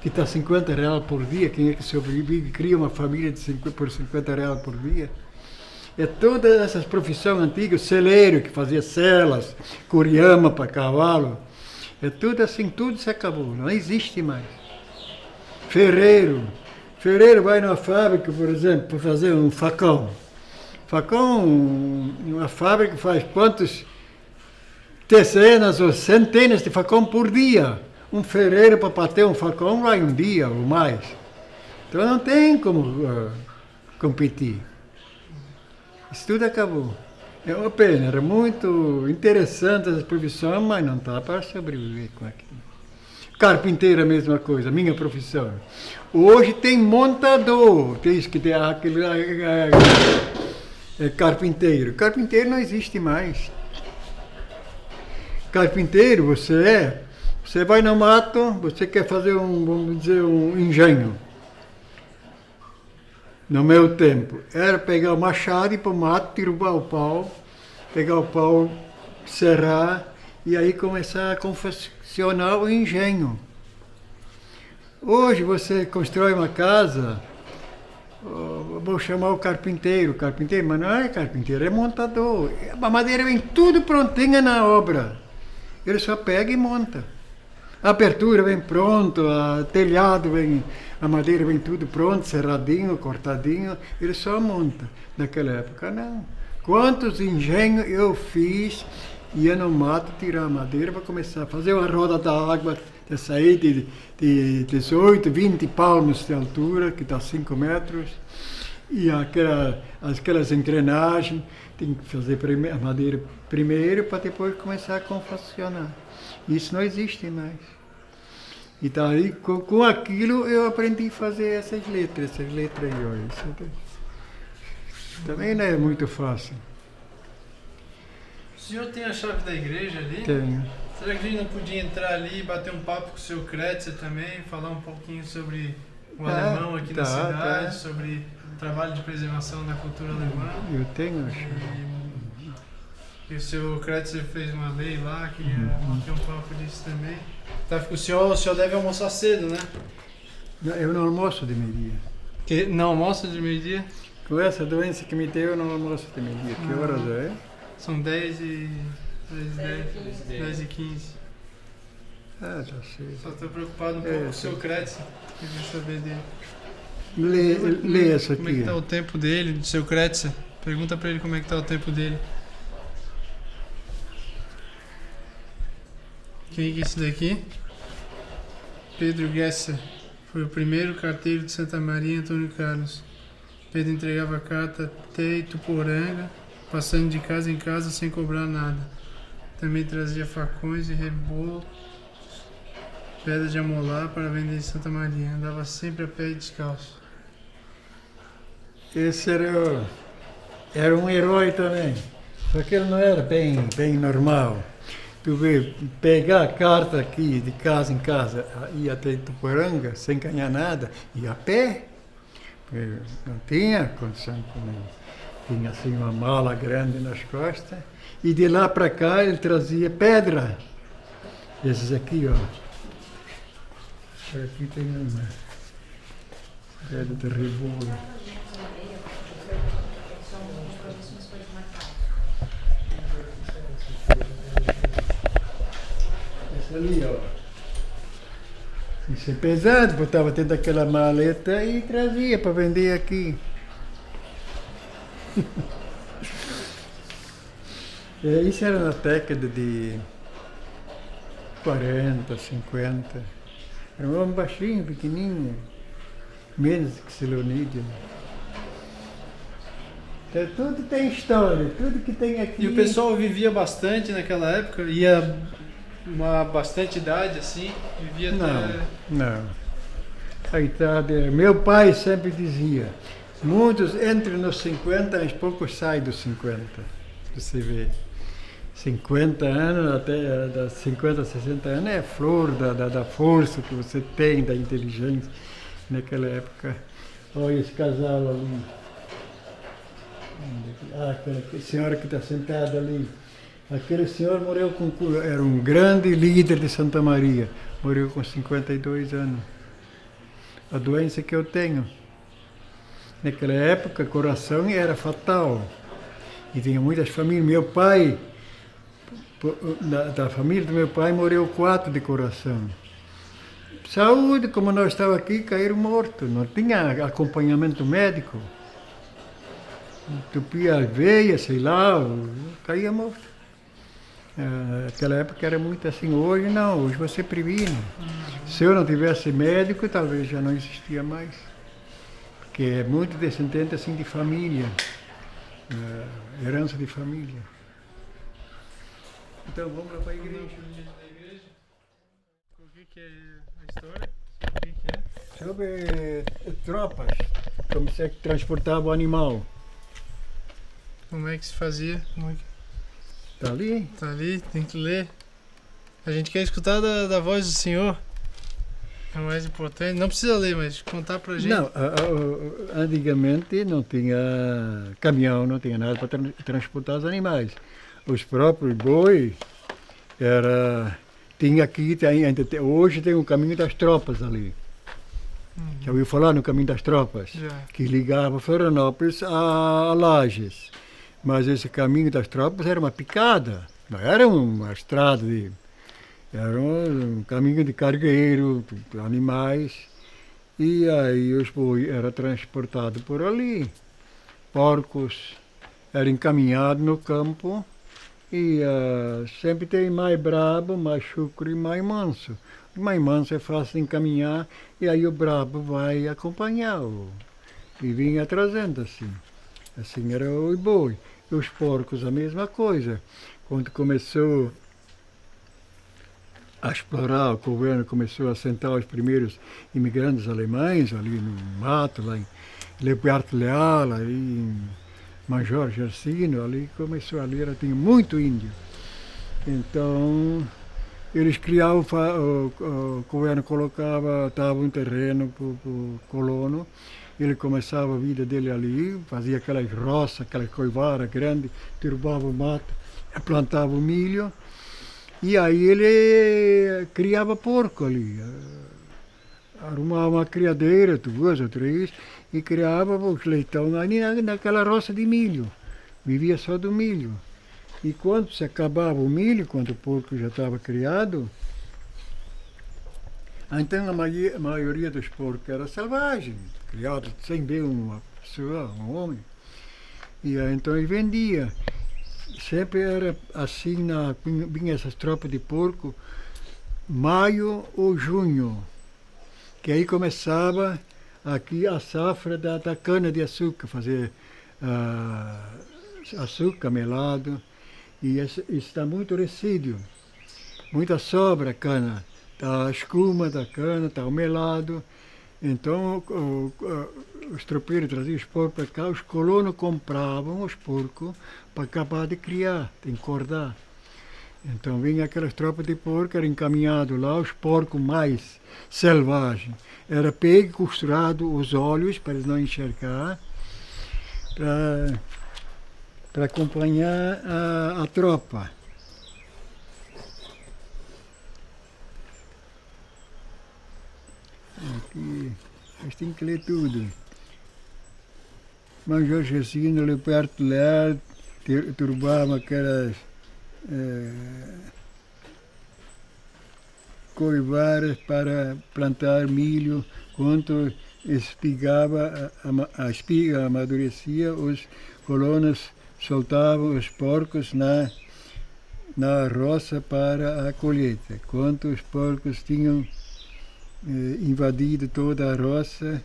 Que está 50 reais por dia, quem é que sobrevive, cria uma família por 50 reais por dia? É todas essas profissões antigas, celeiro que fazia celas, curiama para cavalo, é tudo assim, tudo se acabou, não existe mais. Ferreiro vai na fábrica, por exemplo, para fazer um facão. Facão, uma fábrica faz quantos dezenas ou centenas de facão por dia. Um ferreiro para bater um facão vai um dia ou mais. Então não tem como competir. Isso tudo acabou. É uma pena, era muito interessante essa profissão, mas não dá para sobreviver com aquilo. Carpinteiro é a mesma coisa, minha profissão. Hoje tem montador, tem que ter aquele carpinteiro. Carpinteiro não existe mais. Carpinteiro você vai no mato, você quer fazer vamos dizer, um engenho. No meu tempo, era pegar o machado e ir para o mato, tirar o pau, pegar o pau, serrar e aí começar a confeccionar o engenho. Hoje você constrói uma casa, vou chamar o carpinteiro, mas não é carpinteiro, é montador. A madeira vem tudo prontinha na obra. Ele só pega e monta. A abertura vem pronto, o telhado vem, a madeira vem tudo pronto, serradinho, cortadinho, ele só monta. Naquela época não. Quantos engenhos eu fiz, ia no mato tirar a madeira para começar a fazer uma roda da água, de sair de 18, 20 palmos de altura, que dá 5 metros, e aquelas engrenagens, tem que fazer a madeira primeiro para depois começar a confeccionar. Isso não existe mais. Então aí, com aquilo eu aprendi a fazer essas letras aí, olha. Isso também não é muito fácil. O senhor tem a chave da igreja ali? Tenho. Será que a gente não podia entrar ali e bater um papo com o seu Kretzer também, falar um pouquinho sobre o alemão aqui na cidade, sobre o trabalho de preservação da cultura alemã? Eu tenho a chave. E o seu Kretzer fez uma lei lá, queria bater um papo disso também. Tá, o senhor deve almoçar cedo, né? Não, eu não almoço de meio-dia. Não almoça de meio-dia? Com essa doença que me deu, eu não almoço de meio-dia. Que horas é? São 10 e 15. Ah, já sei. Só estou preocupado um pouco com o seu Kretzer. Queria saber dele. Lê essa aqui. Como é que tá o tempo dele, do seu Kretzer? Pergunta para ele como é que tá o tempo dele. Quem é esse daqui? Pedro Gesser. Foi o primeiro carteiro de Santa Maria, Antônio Carlos. Pedro entregava a carta até Ituporanga, passando de casa em casa sem cobrar nada. Também trazia facões e rebolos, pedras de amolar para vender em Santa Maria. Andava sempre a pé e descalço. Esse era um herói também. Só que ele não era bem normal. Tu vê, pegar a carta aqui de casa em casa, ir até Ituporanga sem ganhar nada, e a pé. Não tinha condição, tinha assim uma mala grande nas costas. E de lá para cá ele trazia pedra. Esses aqui, ó. Aqui tem uma pedra de rebolo. Essa ali, ó. Isso é pesado, botava dentro daquela maleta e trazia para vender aqui. Isso era na década de 40, 50. Era um homem baixinho, pequenininho, menos que Silonídeo. Então, tudo tem história, tudo que tem aqui. E o pessoal vivia bastante naquela época? Ia uma bastante idade assim? Vivia até... Não. A idade, meu pai sempre dizia, muitos entram nos 50 e poucos saem dos 50. Você vê. 50 anos, até 50, 60 anos é a flor da força que você tem, da inteligência naquela época. Olha esse casal ali. Aquela senhora que está sentada ali. Aquele senhor morreu era um grande líder de Santa Maria, morreu com 52 anos. A doença que eu tenho. Naquela época, coração era fatal. E tinha muitas famílias. Meu pai, da família do meu pai, morreu 4 de coração. Saúde, como nós estávamos aqui, caíram mortos. Não tinha acompanhamento médico. Entupia as veias, sei lá, caía morto. Naquela época era muito assim. Hoje não, hoje você previne. Se eu não tivesse médico, talvez já não existia mais. Porque é muito descendente assim de família. Herança de família. Então vamos lá para a igreja. O que é a história? O que é? Sobre tropas, como se transportava o animal. Como é que se fazia? Está ali? Tá ali, tem que ler. A gente quer escutar da voz do senhor. É o mais importante. Não precisa ler, mas contar pra gente. Não, antigamente não tinha caminhão, não tinha nada para transportar os animais. Os próprios boi tinha aqui, hoje tem o caminho das tropas ali. Já ouviu falar no caminho das tropas? Já. Que ligava Florianópolis a Lages. Mas esse caminho das tropas era uma picada, não era uma estrada, era um caminho de cargueiro, animais. E aí os bois eram transportados por ali. Porcos eram encaminhados no campo. E sempre tem mais brabo, mais chucro e mais manso. O mais manso é fácil de encaminhar e aí o brabo vai acompanhar e vinha trazendo assim. Assim era o boi. E os porcos a mesma coisa. Quando começou a explorar, o governo começou a assentar os primeiros imigrantes alemães ali no mato, lá em Leopoldo Leal, aí em Major Gersino, ali começou ali, tinha muito índio. Então, eles criavam, o governo dava um terreno para o colono, ele começava a vida dele ali, fazia aquelas roças, aquelas coivaras grandes, derrubava o mato, plantava o milho, e aí ele criava porco ali. Arrumava uma criadeira, 2 ou 3, e criava os leitão ali naquela roça de milho. Vivia só do milho. E quando se acabava o milho, quando o porco já estava criado, então a maioria dos porcos era selvagem, criado sem ver uma pessoa, um homem. E então ele vendia. Sempre era assim, vinha essas tropas de porco, maio ou junho, que aí começava aqui a safra da cana-de-açúcar, fazer açúcar melado, e está muito resíduo, muita sobra cana, está a escuma da cana, está o melado. Então os tropeiros traziam os porcos para cá, os colonos compravam os porcos para acabar de criar, de engordar. Então vinha aquelas tropas de porco, era encaminhado lá, os porcos mais selvagens. Era pego e costurado os olhos para eles não enxergar, para acompanhar a tropa. que a gente tem que ler tudo. Mas Jorge assim, ali perto lá, turbava aquelas coivaras para plantar milho. Quando espigava, a espiga amadurecia, os colonos soltavam os porcos na roça para a colheita. Quando os porcos tinham invadido toda a roça,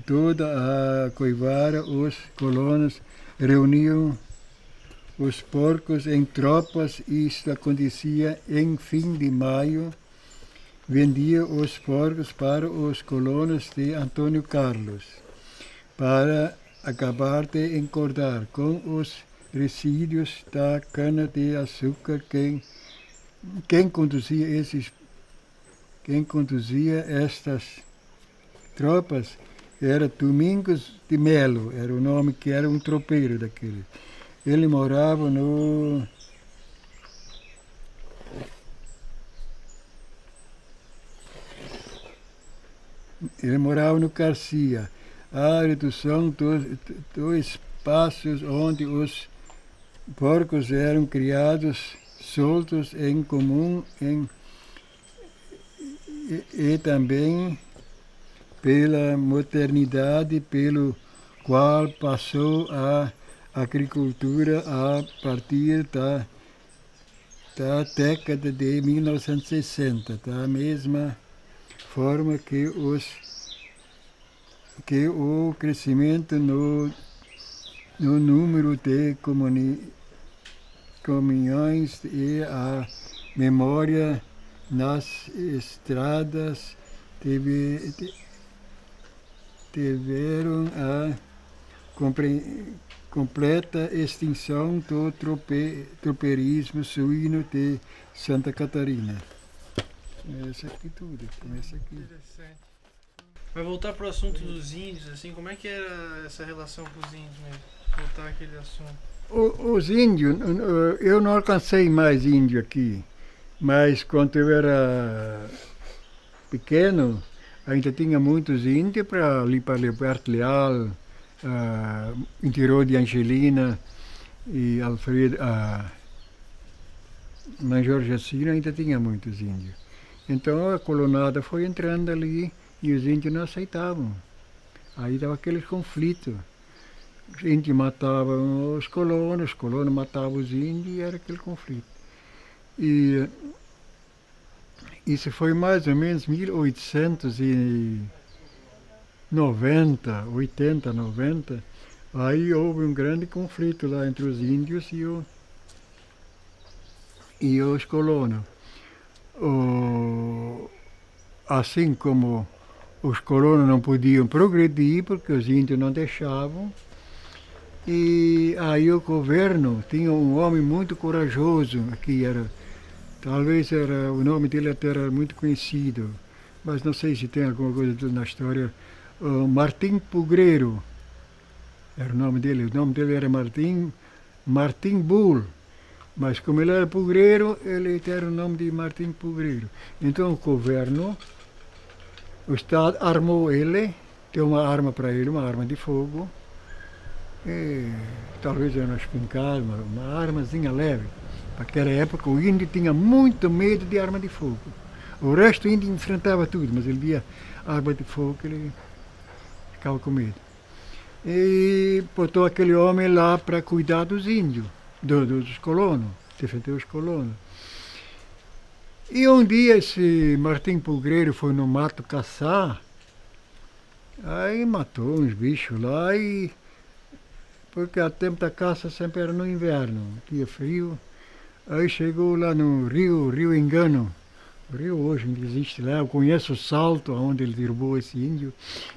toda a coivara, os colonos reuniam os porcos em tropas e isso acontecia em fim de maio. Vendia os porcos para os colonos de Antônio Carlos, para acabar de engordar com os resíduos da cana-de-açúcar. Quem conduzia estas tropas era Domingos de Melo, era o nome que era um tropeiro daquele. Ele morava no Garcia, a redução dos espaços onde os porcos eram criados soltos em comum e também pela modernidade pelo qual passou a agricultura a partir da década de 1960, da mesma forma que o crescimento no número de caminhões e a memória nas estradas tiveram a completa extinção do tropeirismo suíno de Santa Catarina. Essa aqui tudo, começa aqui. Interessante. Vai voltar pro assunto dos índios, assim, como é que era essa relação com os índios mesmo? Voltar aquele assunto. Os índios, eu não alcancei mais índio aqui, mas quando eu era pequeno, ainda tinha muitos índios ali para Leopoldo Leal, interior de Angelina e Alfredo, Major Jacino, ainda tinha muitos índios. Então a colonada foi entrando ali e os índios não aceitavam. Aí dava aqueles conflitos. Os índios matavam os colonos matavam os índios e era aquele conflito. E isso foi mais ou menos 1890, 80, 90. Aí houve um grande conflito lá entre os índios e os colonos. Assim como os colonos não podiam progredir porque os índios não deixavam, e aí o governo tinha um homem muito corajoso, que talvez o nome dele até era muito conhecido, mas não sei se tem alguma coisa na história, Martim Pugreiro, era o nome dele era Martim Bull. Mas como ele era pugreiro, ele era o nome de Martim Pugreiro. Então o governo, o Estado armou ele, deu uma arma para ele, uma arma de fogo, e talvez era uma espingarda, uma armazinha leve. Naquela época o índio tinha muito medo de arma de fogo. O resto do índio enfrentava tudo, mas ele via arma de fogo, ele ficava com medo. E botou aquele homem lá para cuidar dos índios. Dos colonos, defender os colonos. E um dia esse Martim Pugreiro foi no mato caçar, aí matou uns bichos lá, porque o tempo da caça sempre era no inverno, dia frio. Aí chegou lá no Rio Engano. O rio hoje não existe lá, eu conheço o salto onde ele derrubou esse índio.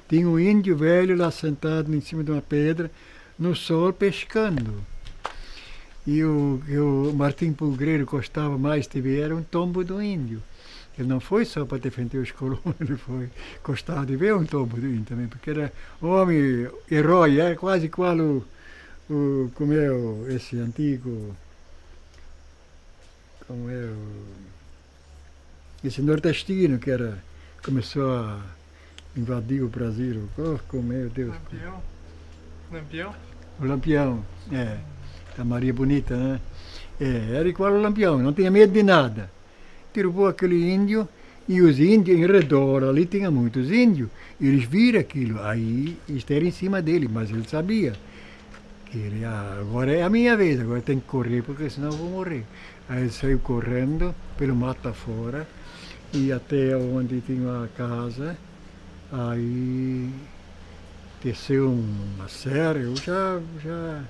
Tinha um índio velho lá sentado em cima de uma pedra, no sol pescando. E o Martim Pugreiro gostava mais de ver era um tombo do índio. Ele não foi só para defender os colonos, ele foi gostava de ver um tombo do índio também, porque era um homem herói, era quase igual como é esse antigo, esse nordestino que era começou a invadir o Brasil. Oh, meu Deus. Lampião? Lampião? O Lampião, a Maria Bonita, né? Era igual o Lampião, não tinha medo de nada. Derrubou aquele índio e os índios em redor, ali tinha muitos índios. Eles viram aquilo, aí estavam em cima dele, mas ele sabia que ele, agora é a minha vez, agora tem que correr porque senão eu vou morrer. Aí ele saiu correndo pelo mato fora e até onde tinha a casa, aí desceu uma serra, eu já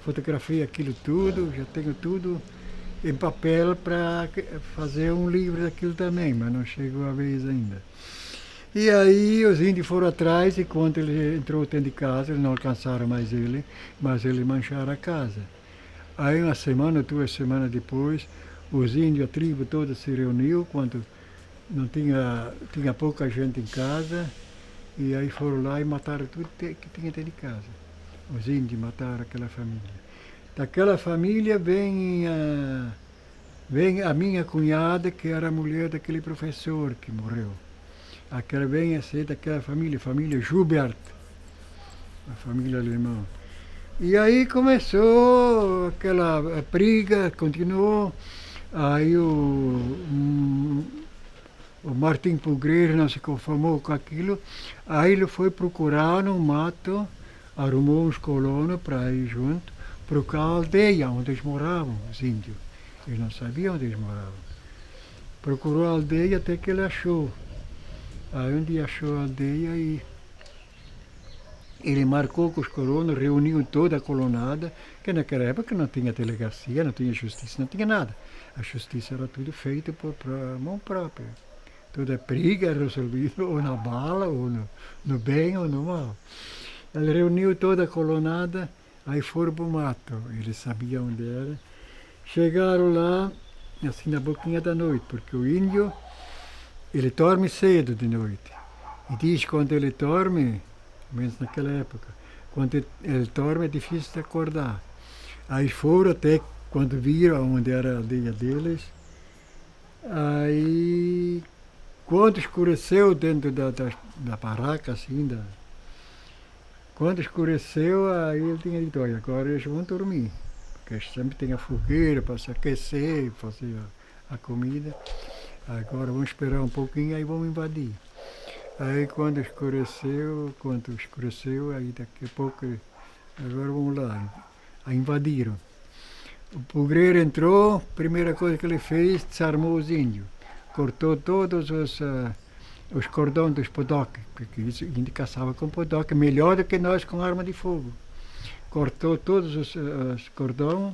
fotografei aquilo tudo, já tenho tudo em papel para fazer um livro daquilo também, mas não chegou a vez ainda. E aí os índios foram atrás e quando ele entrou dentro de casa, eles não alcançaram mais ele, mas eles mancharam a casa. Aí uma semana, 2 semanas depois, os índios, a tribo toda se reuniu, quando não tinha pouca gente em casa, e aí foram lá e mataram tudo que tinha dentro de casa. Os índios mataram aquela família. Daquela família vem a minha cunhada, que era a mulher daquele professor que morreu. Aquela vem a ser daquela família Joubert, a família alemã. E aí começou aquela briga, continuou. Aí o Martim Pugreiro não se conformou com aquilo, aí ele foi procurar no mato, arrumou uns colonos para ir junto, procurar a aldeia onde eles moravam, os índios. Eles não sabiam onde eles moravam. Procurou a aldeia até que ele achou. Aí um dia achou a aldeia e ele marcou com os colonos, reuniu toda a colonada, que naquela época não tinha delegacia, não tinha justiça, não tinha nada. A justiça era tudo feito por mão própria. Toda briga era resolvida ou na bala, ou no bem ou no mal. Ele reuniu toda a colonada, aí foram para o mato, eles sabiam onde era. Chegaram lá, assim na boquinha da noite, porque o índio, ele dorme cedo de noite. E diz que quando ele dorme, menos naquela época, quando ele dorme é difícil de acordar. Aí foram até quando viram onde era a aldeia deles, aí quando escureceu dentro da barraca, assim, quando escureceu, aí ele tinha dito, olha, agora eles vão dormir, porque sempre tem a fogueira para se aquecer, fazer a comida. Agora vamos esperar um pouquinho, aí vamos invadir. Aí quando escureceu, aí daqui a pouco, agora vamos lá, aí invadiram. O Pugreiro entrou, primeira coisa que ele fez, desarmou os índios. Cortou todos os cordões dos podoques, porque os índios caçavam com podoque, melhor do que nós com arma de fogo. Cortou todos os cordões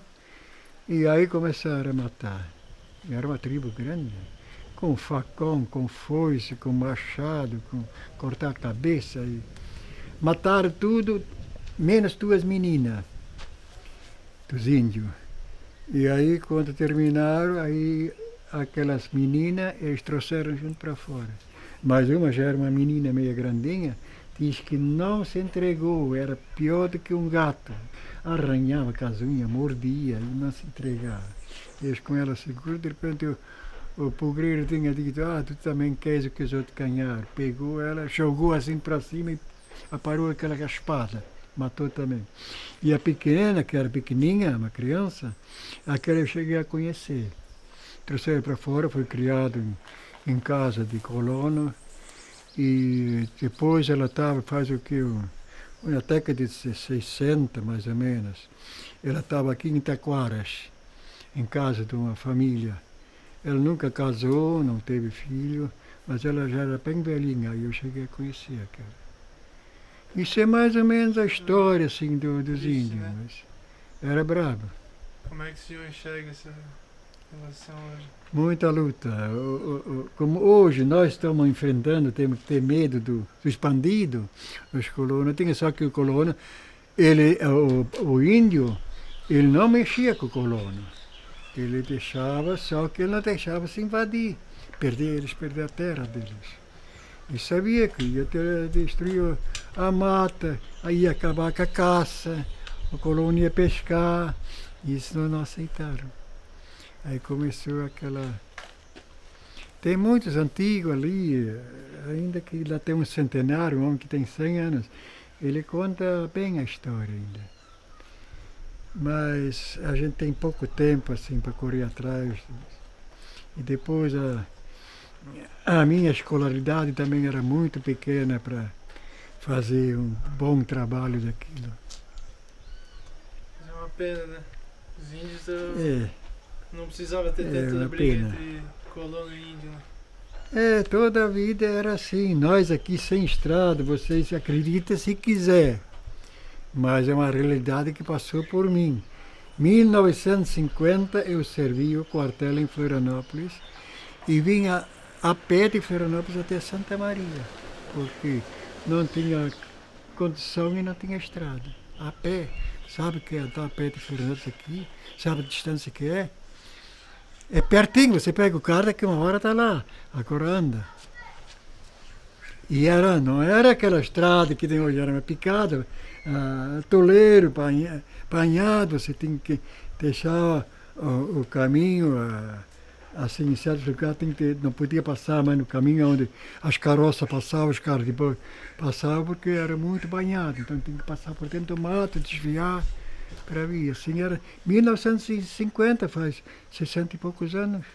e aí começaram a matar. Era uma tribo grande, com facão, com foice, com machado, com cortar a cabeça. E mataram tudo, menos 2 meninas dos índios. E aí, quando terminaram, aí aquelas meninas, eles trouxeram junto para fora. Mas uma já era uma menina meio grandinha, diz que não se entregou, era pior do que um gato. Arranhava com as unhas, mordia e não se entregava. Eles com ela seguro, de repente o Pugreiro tinha dito, tu também queres o que os outros ganharam. Pegou ela, jogou assim para cima e aparou aquela espada. Matou também. E a pequena, que era pequenininha, uma criança, aquela eu cheguei a conhecer. Trouxeram para fora, foi criado em casa de colono. E depois ela estava, faz o que? Uma década de 60, mais ou menos. Ela estava aqui em Taquaras, em casa de uma família. Ela nunca casou, não teve filho, mas ela já era bem velhinha, aí eu cheguei a conhecer aquela. Isso é mais ou menos a história assim, dos índios, né? Mas era brabo. Como é que o senhor enxerga essa relação hoje? Muita luta. Como hoje nós estamos enfrentando, temos que ter medo dos bandidos, os colonos. Tinha só que o colono, o índio, ele não mexia com o colono. Ele deixava, só que ele não deixava se invadir, eles perder a terra deles. E sabia que ia destruir a mata, aí ia acabar com a caça, o colono ia pescar, isso não aceitaram. Aí começou aquela... Tem muitos antigos ali, ainda que lá tem um centenário, um homem que tem 100 anos, ele conta bem a história ainda. Mas a gente tem pouco tempo assim para correr atrás. E depois a minha escolaridade também era muito pequena para fazer um bom trabalho daquilo. É uma pena, né? Os índios É, não precisava ter É tanta uma briga pena. entre colono e índio, né? toda a vida era assim. Nós aqui sem estrada, vocês acreditam se quiser. Mas é uma realidade que passou por mim. 1950 eu servi o quartel em Florianópolis e vinha a pé de Florianópolis até Santa Maria, porque não tinha condição e não tinha estrada. A pé, sabe o que é andar a pé de Florianópolis aqui? Sabe a distância que é? É pertinho, você pega o carro, daqui uma hora está lá, agora anda. E não era aquela estrada que tem hoje, era uma picada, toleiro, banhado, você tem que deixar o caminho, assim, em certos lugares não podia passar mais no caminho onde as carroças passavam, os carros de boi passavam, porque era muito banhado, então tem que passar por dentro do mato, desviar para vir. Assim era 1950, faz 60 e poucos anos.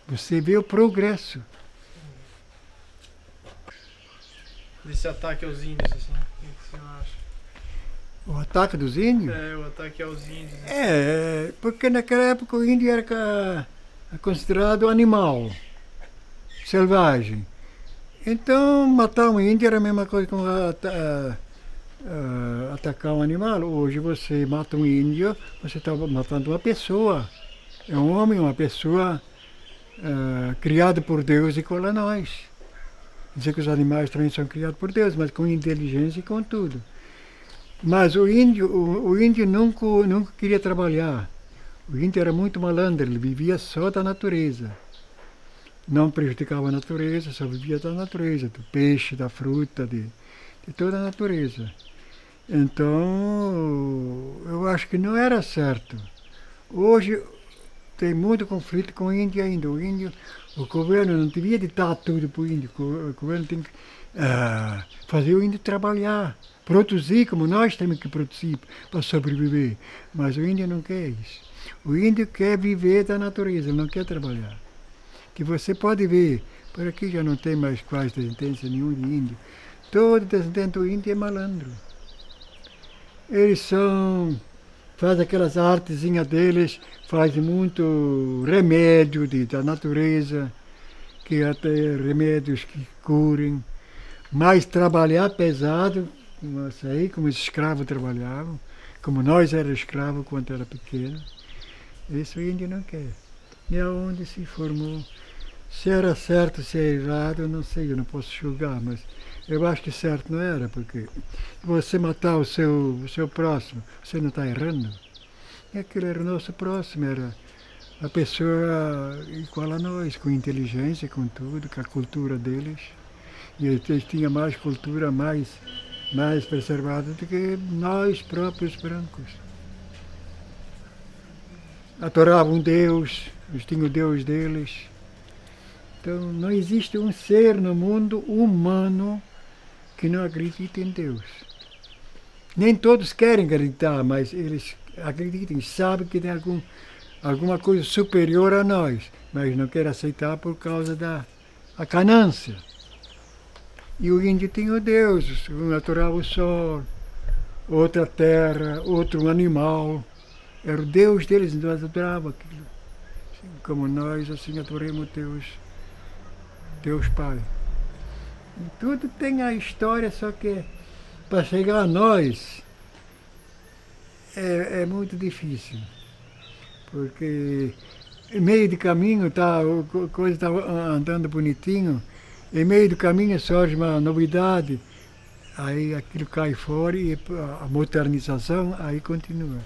Você vê o progresso. Desse ataque aos índios, assim. O que o senhor acha? O ataque dos índios? É, o ataque aos índios. Né? Porque naquela época o índio era considerado animal selvagem. Então matar um índio era a mesma coisa que atacar um animal. Hoje você mata um índio, você está matando uma pessoa. É um homem, uma pessoa criada por Deus igual a nós. Dizer que os animais também são criados por Deus, mas com inteligência e com tudo. Mas o índio nunca queria trabalhar. O índio era muito malandro, ele vivia só da natureza. Não prejudicava a natureza, só vivia da natureza, do peixe, da fruta, de toda a natureza. Então, eu acho que não era certo. Hoje tem muito conflito com o índio ainda. O governo não devia ditar tudo para o índio. O governo tem que fazer o índio trabalhar, produzir como nós temos que produzir para sobreviver. Mas o índio não quer isso. O índio quer viver da natureza, ele não quer trabalhar. Que você pode ver, por aqui já não tem mais quase descendência nenhum de índio. Todo descendente do índio é malandro. Eles fazem aquelas artezinhas deles, fazem muito remédio da natureza, que até remédios que curem. Mas trabalhar pesado, como os escravos trabalhavam, como nós éramos escravos quando era pequeno, isso o índio não quer. E aonde se formou. Se era certo, se era errado, eu não sei, eu não posso julgar, mas eu acho que certo não era, porque você matar o seu próximo, você não está errando. E aquele era o nosso próximo, era a pessoa igual a nós, com inteligência, com tudo, com a cultura deles. E eles tinham mais cultura, mais preservada do que nós próprios brancos. Adoravam Deus, eles tinham o Deus deles. Então não existe um ser no mundo humano que não acredite em Deus. Nem todos querem acreditar, mas eles acreditam, sabem que tem alguma coisa superior a nós, mas não querem aceitar por causa da ganância. E o índio tinha o Deus, um adorava o sol, outro a terra, outro um animal. Era o Deus deles, nós adorávamos aquilo. Assim, como nós assim adoramos Deus Pai. E tudo tem a história, só que para chegar a nós é muito difícil. Porque em meio de caminho a coisa está andando bonitinho, em meio do caminho surge uma novidade, aí aquilo cai fora e a modernização aí continua.